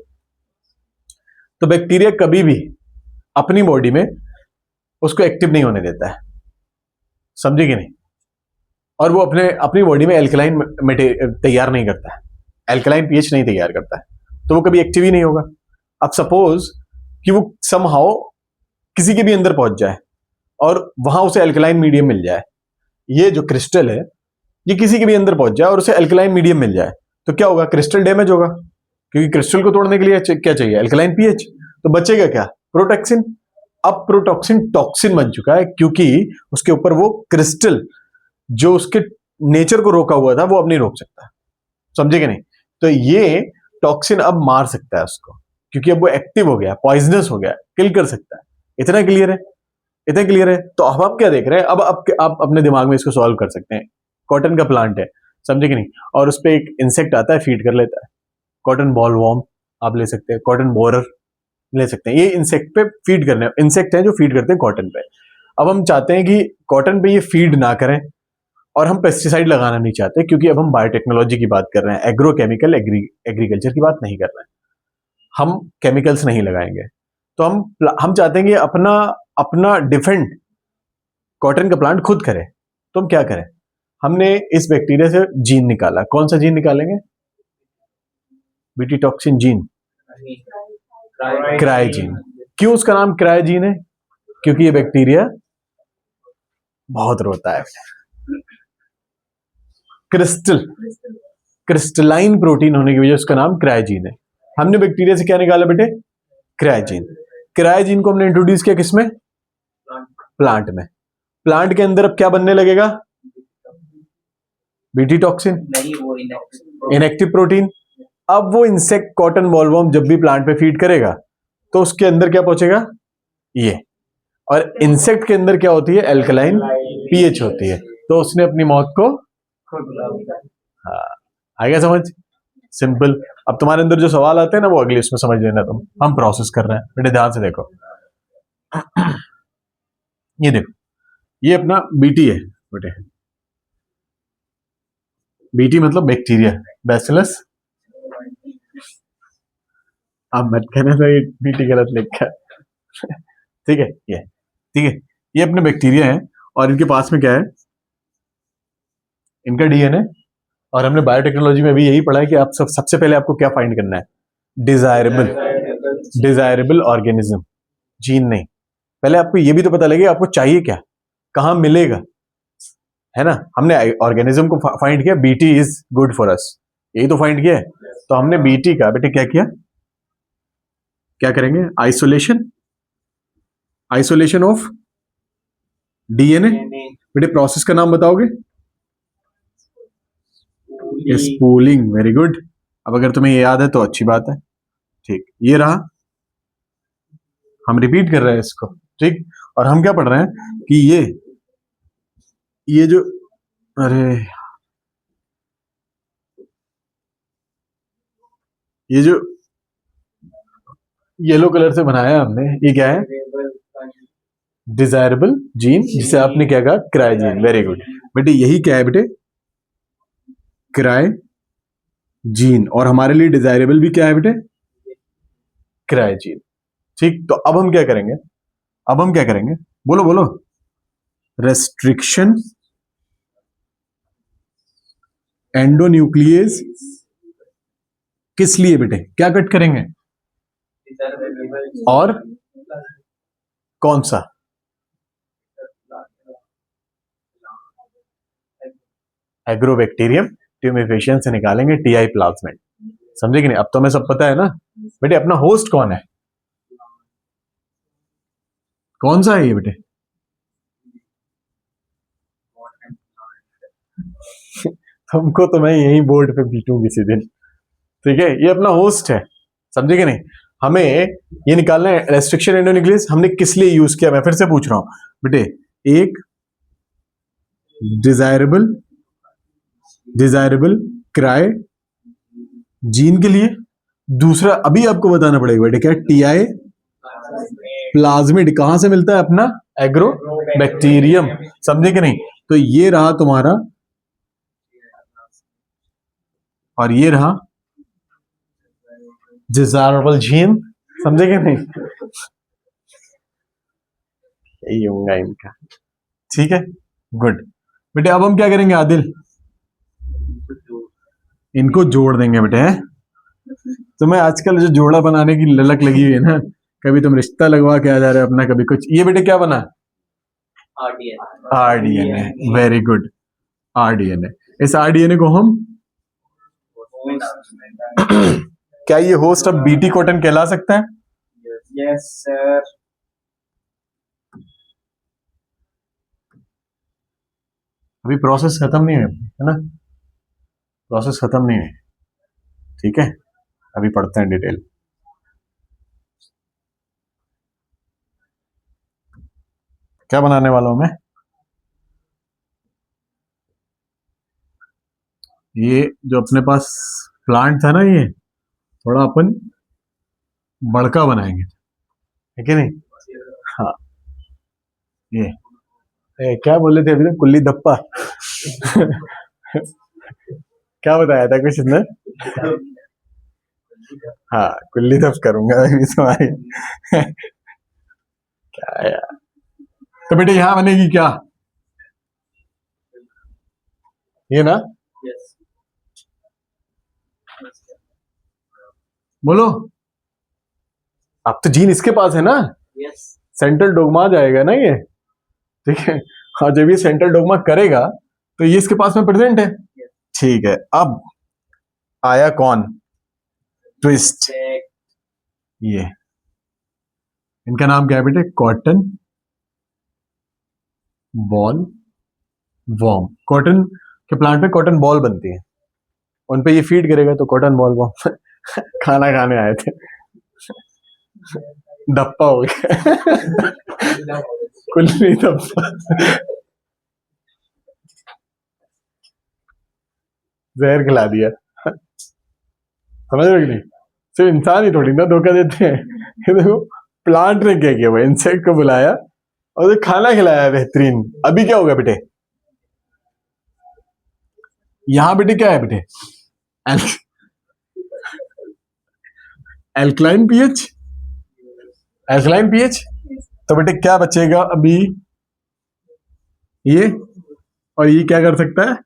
तो बैक्टीरिया कभी भी अपनी बॉडी में उसको एक्टिव नहीं होने देता है, समझे कि नहीं? और वो अपनी बॉडी में एल्कलाइन तैयार नहीं करता है, एल्कलाइन पीएच नहीं तैयार करता है, तो वो कभी एक्टिव ही नहीं होगा। अब सपोज कि वो समहाउ किसी के भी अंदर पहुंच जाए और वहां उसे एल्कलाइन मीडियम मिल जाए, ये जो क्रिस्टल है ये किसी के भी अंदर पहुंच जाए और उसे एल्कलाइन मीडियम मिल जाए, तो क्या होगा? क्रिस्टल डैमेज होगा, क्योंकि क्रिस्टल को तोड़ने के लिए क्या चाहिए? Alkaline pH. तो बचेगा क्या? प्रोटॉक्सिन। अब प्रोटॉक्सिन टॉक्सिन बन चुका है, क्योंकि उसके ऊपर वो क्रिस्टल जो उसके नेचर को रोका हुआ था वो अब नहीं रोक सकता, समझे कि नहीं? तो ये टॉक्सिन अब मार सकता है उसको, क्योंकि अब वो एक्टिव हो गया, पॉइजनस हो गया, किल कर सकता है। इतना क्लियर है? इतना क्लियर है? तो अब आप क्या देख रहे हैं? अब आप अपने दिमाग में इसको सॉल्व कर सकते हैं। कॉटन का प्लांट है, समझे कि नहीं? और उस पर एक इंसेक्ट आता है, फीड कर लेता है। कॉटन बॉल वॉर्म आप ले सकते हैं, कॉटन बोरर ले सकते हैं। ये इंसेक्ट पे फीड करने, इंसेक्ट हैं जो फीड करते हैं कॉटन पे। अब हम चाहते हैं कि कॉटन पे ये फीड ना करें और हम पेस्टिसाइड लगाना नहीं चाहते, क्योंकि अब हम बायोटेक्नोलॉजी की बात कर रहे हैं, एग्रोकेमिकल एग्रीकल्चर की बात नहीं कर रहे हैं, हम केमिकल्स नहीं लगाएंगे। तो हम चाहते हैं कि अपना अपना डिफेंड कॉटन का प्लांट खुद करे। तो हम क्या करें, हमने इस बैक्टीरिया से जीन निकाला। कौन सा जीन निकालेंगे? BT toxin gene, क्राइजीन। क्यों उसका नाम क्राइजीन है? क्योंकि ये बैक्टीरिया बहुत रोता है। क्रिस्टलाइन प्रोटीन होने की वजह से उसका नाम क्राइजीन है। हमने बैक्टीरिया से क्या निकाला बेटे? क्राइजीन। क्राइजीन को हमने इंट्रोड्यूस किया किसमें? प्लांट में। प्लांट के अंदर अब क्या बनने लगेगा? BT toxin, inactive protein. अब वो इंसेक्ट कॉटन बॉलवर्म जब भी प्लांट पे फीड करेगा तो उसके अंदर क्या पहुंचेगा? ये। और इंसेक्ट के अंदर क्या होती है? एल्कलाइन पीएच होती है। तो उसने अपनी मौत को, हाँ, आ गया समझ? सिंपल। अब तुम्हारे अंदर जो सवाल आते हैं ना वो अगले इसमें समझ लेना तुम, हम प्रोसेस कर रहे हैं बेटे, ध्यान से देखो। ये देखो, ये अपना बीटी है बेटे। बीटी मतलब बैक्टीरिया, बैसिलस। आप मत कहना था ये बीटी गलत लिखा है। ठीक है, ये ठीक है, ये अपने बैक्टीरिया है और इनके पास में क्या है? इनका डीएनए। और हमने बायोटेक्नोलॉजी में भी यही पढ़ा है कि आप सबसे पहले आपको क्या फाइंड करना है? डिजायरेबल ऑर्गेनिज्म, जीन नहीं। पहले आपको ये भी तो पता लगे आपको चाहिए क्या, कहां मिलेगा, है ना। हमने ऑर्गेनिज्म को फाइंड किया, BT is good for us, यही तो फाइंड किया है। तो हमने बीटी का बेटे क्या किया, क्या करेंगे? Isolation of DNA. बेटे प्रोसेस का नाम बताओगे? Spooling, very good. अब अगर तुम्हें ये याद है तो अच्छी बात है। ठीक, ये रहा, हम रिपीट कर रहे हैं इसको। ठीक, और हम क्या पढ़ रहे हैं कि ये जो, अरे ये जो येलो कलर से बनाया हमने, ये क्या है? डिजायरेबल जीन, जिसे आपने क्या कहा? क्राइजीन। वेरी गुड बेटे, यही क्या है बेटे? Cry gene. और हमारे लिए डिजायरेबल भी क्या है बेटे? क्राइजीन। ठीक, तो अब हम क्या करेंगे? अब हम क्या करेंगे? बोलो बोलो। Restriction endonuclease. किस लिए बेटे? क्या कट करेंगे? और कौन सा? एग्रोबैक्टीरियम ट्यूमेफेशियन से निकालेंगे टीआई प्लाज्मेट। समझे कि नहीं? अब तो हमें सब पता है ना बेटे। अपना होस्ट कौन है? कौन सा है ये बेटे? तुमको तो मैं यही बोर्ड पे पीटूं किसी दिन। ठीक है, ये अपना होस्ट है, समझे कि नहीं? हमें ये निकालना है रेस्ट्रिक्शन एंडोन्यूक्लियस। हमने किस लिए यूज किया? मैं फिर से पूछ रहा हूं बेटे। एक डिजायरेबल क्राई जीन के लिए, दूसरा अभी आपको बताना पड़ेगा बेटे क्या? TI plasmid. कहां से मिलता है? अपना एग्रो बैक्टीरियम। समझे कि नहीं? तो ये रहा तुम्हारा, और ये रहा डिजायरेबल जीन। समझे कि नहीं? यही होगा इनका। ठीक है, गुड बेटे। अब हम क्या करेंगे आदिल? इनको जोड़ देंगे बेटे। तुम्हें आजकल जो जोड़ा बनाने की ललक लगी हुई है ना, कभी तुम रिश्ता लगवा के आ जा रहे हो अपना, कभी कुछ। ये बेटे क्या बना? आरडीएनए। Very good, rDNA. इस आरडीएनए को हम क्या ये होस्ट अब बीटी कॉटन कहला सकता है? Yes sir. अभी प्रोसेस खत्म नहीं हुई है ना, प्रोसेस खत्म नहीं हुई। ठीक है, अभी पढ़ते हैं डिटेल। क्या बनाने वाला हूं मैं? ये जो अपने पास प्लांट था ना, ये थोड़ा अपन बड़का बनाएंगे। है कि नहीं? हाँ, ये क्या बोले थे अभी तक? कुल्ली धप्पा क्या बताया था कुछ इसने? हाँ, कुल्ली धप करूंगा मैं भी तुम्हारी क्या यार। तो बेटे यहाँ बनेगी क्या? ये ना, Yes. बोलो। अब तो जीन इसके पास है ना, Yes. सेंट्रल डोगमा जाएगा ना ये, ठीक है। और जब ये सेंट्रल डोगमा करेगा तो ये इसके पास में प्रेजेंट है, ठीक है। अब आया कौन? ट्विस्ट। Check. ये इनका नाम क्या है बेटे? Cotton ball warm. कॉटन के प्लांट में कॉटन बॉल बनती है, उन पे ये फीड करेगा तो कॉटन बॉल वॉर्म खाना खाने आए थे, दप्पा हो गया कुल्ली दप्पा जहर खिला दिया, समझ रहे हो कि नहीं? सिर्फ इंसान ही थोड़ी ना धोखा देते हैं, ये देखो प्लांट ने क्या किया, वो इंसेक्ट को बुलाया और उसे खाना खिलाया बेहतरीन। अभी क्या होगा बेटे? यहां बेटे क्या है बेटे? Alkaline pH, alkaline pH. तो बेटे क्या बचेगा अभी? ये, और ये क्या कर सकता है?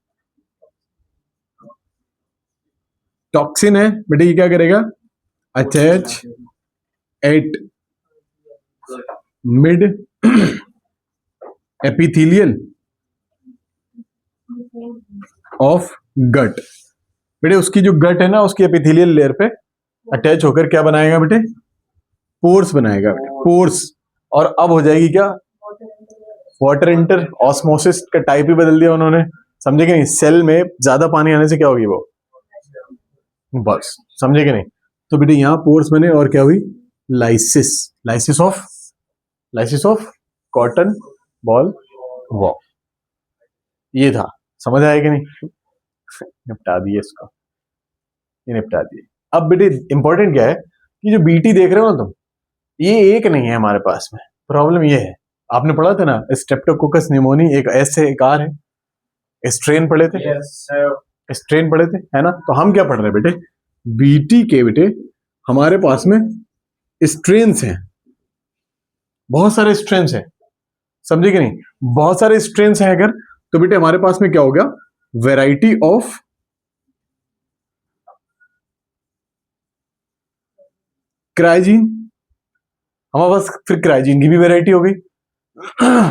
टॉक्सिन है बेटे, ये क्या करेगा? Attach at mid epithelial of gut. बेटे उसकी जो गट है ना, उसकी एपिथेलियल लेयर पे अटैच होकर क्या बनाएगा बेटे? पोर्स बनाएगा बेटे, पोर्स। और अब हो जाएगी क्या? वाटर इंटर ऑस्मोसिस का टाइप ही बदल दिया उन्होंने, समझे कि नहीं? सेल में ज्यादा पानी आने से क्या होगी वो, बस, समझे कि नहीं? तो बेटे यहाँ पोर्स बने और क्या हुई? Lysis, lysis of cotton ball warm. ये था, समझ आया कि नहीं? निपटा दिए इसको, ये निपटा दिए। अब बेटे इंपॉर्टेंट क्या है कि जो बीटी देख रहे हो ना तुम, ये एक नहीं है हमारे पास में। प्रॉब्लम ये है, आपने पढ़ा था ना स्ट्रेप्टोकोकस निमोनी, एक एस है एक आर है, स्ट्रेन पढ़े थे, Yes, sir. स्ट्रेन पढ़े थे, है ना? तो हम क्या पढ़ रहे हैं बेटे? बीटी के बेटे हमारे पास में स्ट्रेन्स हैं, बहुत सारे स्ट्रेन्स हैं, समझे कि नहीं? बहुत सारे स्ट्रेन्स हैं अगर, तो बेटे हमारे पास में क्या हो गया? Variety of क्राइजीन। हमारे पास फिर क्राइजीन की भी वैरायटी हो गई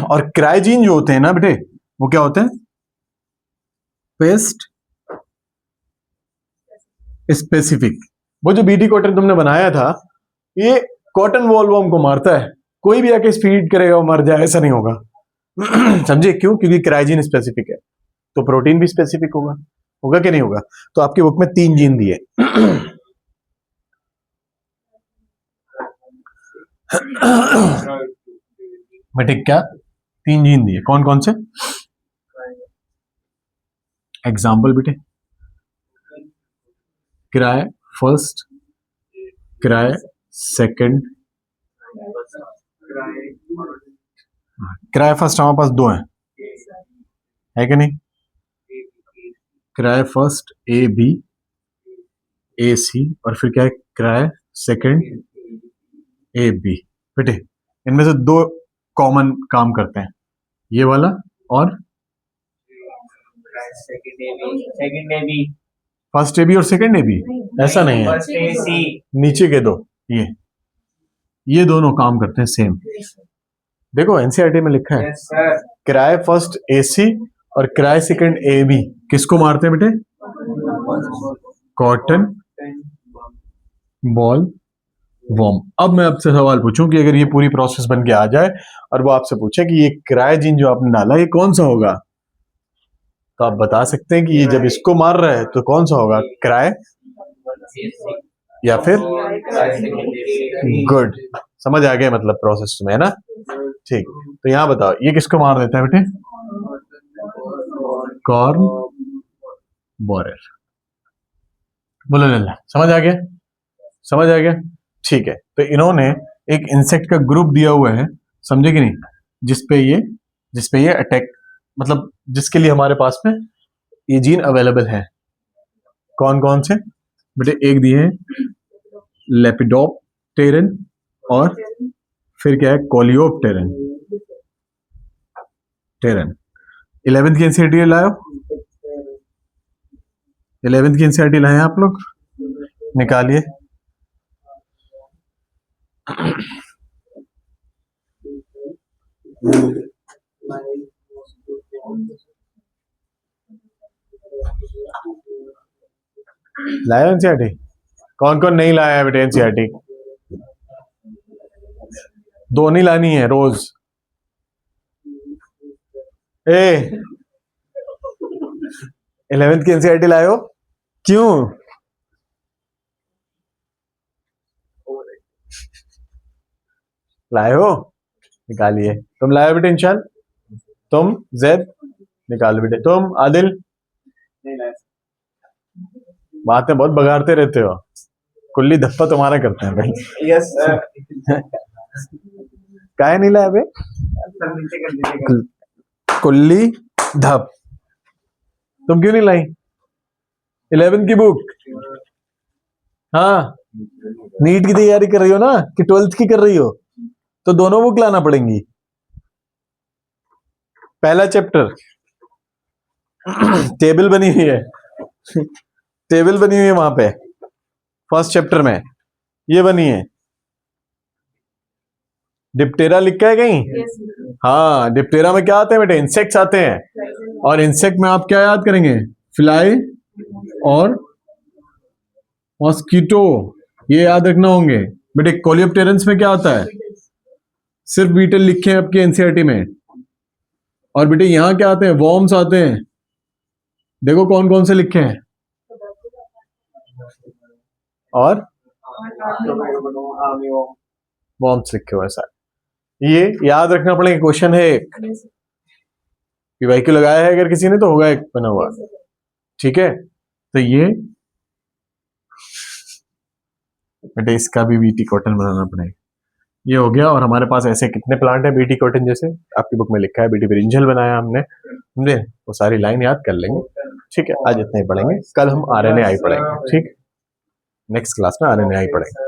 और क्राइजीन जो होते हैं ना बेटे, वो क्या होते हैं? Paste specific. वो जो बीटी कॉटन तुमने बनाया था, ये कॉटन वॉलवॉर्म को मारता है, कोई भी आके फीड करेगा वो मर जाए, ऐसा नहीं होगा समझे क्यों? क्योंकि क्राइजीन स्पेसिफिक है, तो प्रोटीन भी स्पेसिफिक होगा, होगा कि नहीं होगा? तो आपकी बुक में 3 जीन दिए बेटे क्या 3 जीन दिए, कौन कौन से? एग्जाम्पल बेटे, क्राय फर्स्ट, क्राय सेकंड, क्राय फर्स्ट हमारे पास 2 है कि नहीं? क्राय first A B, A C, और फिर क्या है? क्राय सेकंड ए बी। बेटे इनमें से 2 कॉमन काम करते हैं, ये वाला और Second AB. First A B और सेकंड ए बी। ऐसा नहीं है, First AC. नीचे के 2, ये दोनों काम करते हैं सेम। देखो एनसीईआरटी में लिखा है, Yes, sir. Cry first AC और क्राय सेकंड ए बी किसको मारते हैं बेटे? Cotton ball warm. अब मैं आपसे सवाल पूछूं कि अगर ये पूरी प्रोसेस बन के आ जाए और वो आपसे पूछे कि ये क्रायजीन जो आपने डाला ये कौन सा होगा, तो आप बता सकते हैं कि ये जब इसको मार रहा है तो कौन सा होगा? क्राय या फिर गुड। समझ आ गया मतलब प्रोसेस में, है ना? ठीक, तो यहाँ बताओ ये किसको मार देता है बेटे? कॉर्न बोरेर। बोलो लल्ला, समझ आ गया? समझ आ गया? ठीक है, तो इन्होंने एक इंसेक्ट का ग्रुप दिया हुआ है, समझे कि नहीं, जिसपे ये अटैक, मतलब जिसके लिए हमारे पास में ये जीन अवेलेबल है। कौन कौन से बेटे? एक दिए हैं लेपिडोप्टेरन, और फिर क्या है, कोलियोप्टेरन। 11th की एनसीईआरटी लाओ, 11th की एनसीईआरटी लाए आप लोग, निकालिए। लाया एनसीईआरटी? कौन कौन नहीं लाया है बेटे एनसीईआरटी? दो नहीं लानी है रोज। ए 11th की एनसीईआरटी लाए हो? क्यों? लाए हो? निकालिए। तुम लाए हो बेटे इंशान? तुम जैद निकाल बेटे। तुम आदिल? नहीं लाया बातें बहुत बगाड़ते रहते हो, कुल्ली धप्पा तुम्हारा करते हैं भाई। यस सर काहे नहीं लाया बे? सर नीचे कर दीजिएगा कुल्ली धप, तुम क्यों नहीं लाई 11th की बुक? हाँ, नीट की तैयारी कर रही हो ना कि 12th की कर रही हो? तो दोनों बुक लाना पड़ेंगी। पहला चैप्टर टेबल बनी हुई है, टेबल बनी हुई है वहां पे, फर्स्ट चैप्टर में ये बनी है। डिप्टेरा लिखा है कहीं? हाँ, डिप्टेरा में क्या आते हैं बेटे? इंसेक्ट्स आते हैं। और इंसेक्ट में आप क्या याद करेंगे? फ्लाई और मॉस्किटो, ये याद रखना होंगे बेटे। कोलियोप्टेरन्स में क्या आता है? सिर्फ बीटल लिखे हैं आपके एनसीईआरटी में। और बेटे यहाँ क्या आते हैं? वॉर्म्स आते हैं। देखो कौन कौन से लिखे हैं। और वॉर्म्स लिखे हुए सारे। ये याद रखना पड़ेगा, क्वेश्चन है एक पीवाईक्यू लगाया है अगर किसी ने तो होगा एक बना हुआ, ठीक है। तो ये बेटे इसका भी बीटी कॉटन बनाना पड़ेगा। ये हो गया। और हमारे पास ऐसे कितने प्लांट है बीटी कॉटन जैसे? आपकी बुक में लिखा है बीटी ब्रिंजल बनाया हमने, समझे? वो सारी लाइन याद कर लेंगे, ठीक है। आज इतना ही पढ़ेंगे, कल हम आरएनए आई पढ़ेंगे, ठीक। नेक्स्ट क्लास में आरएनए आई पढ़ेंगे।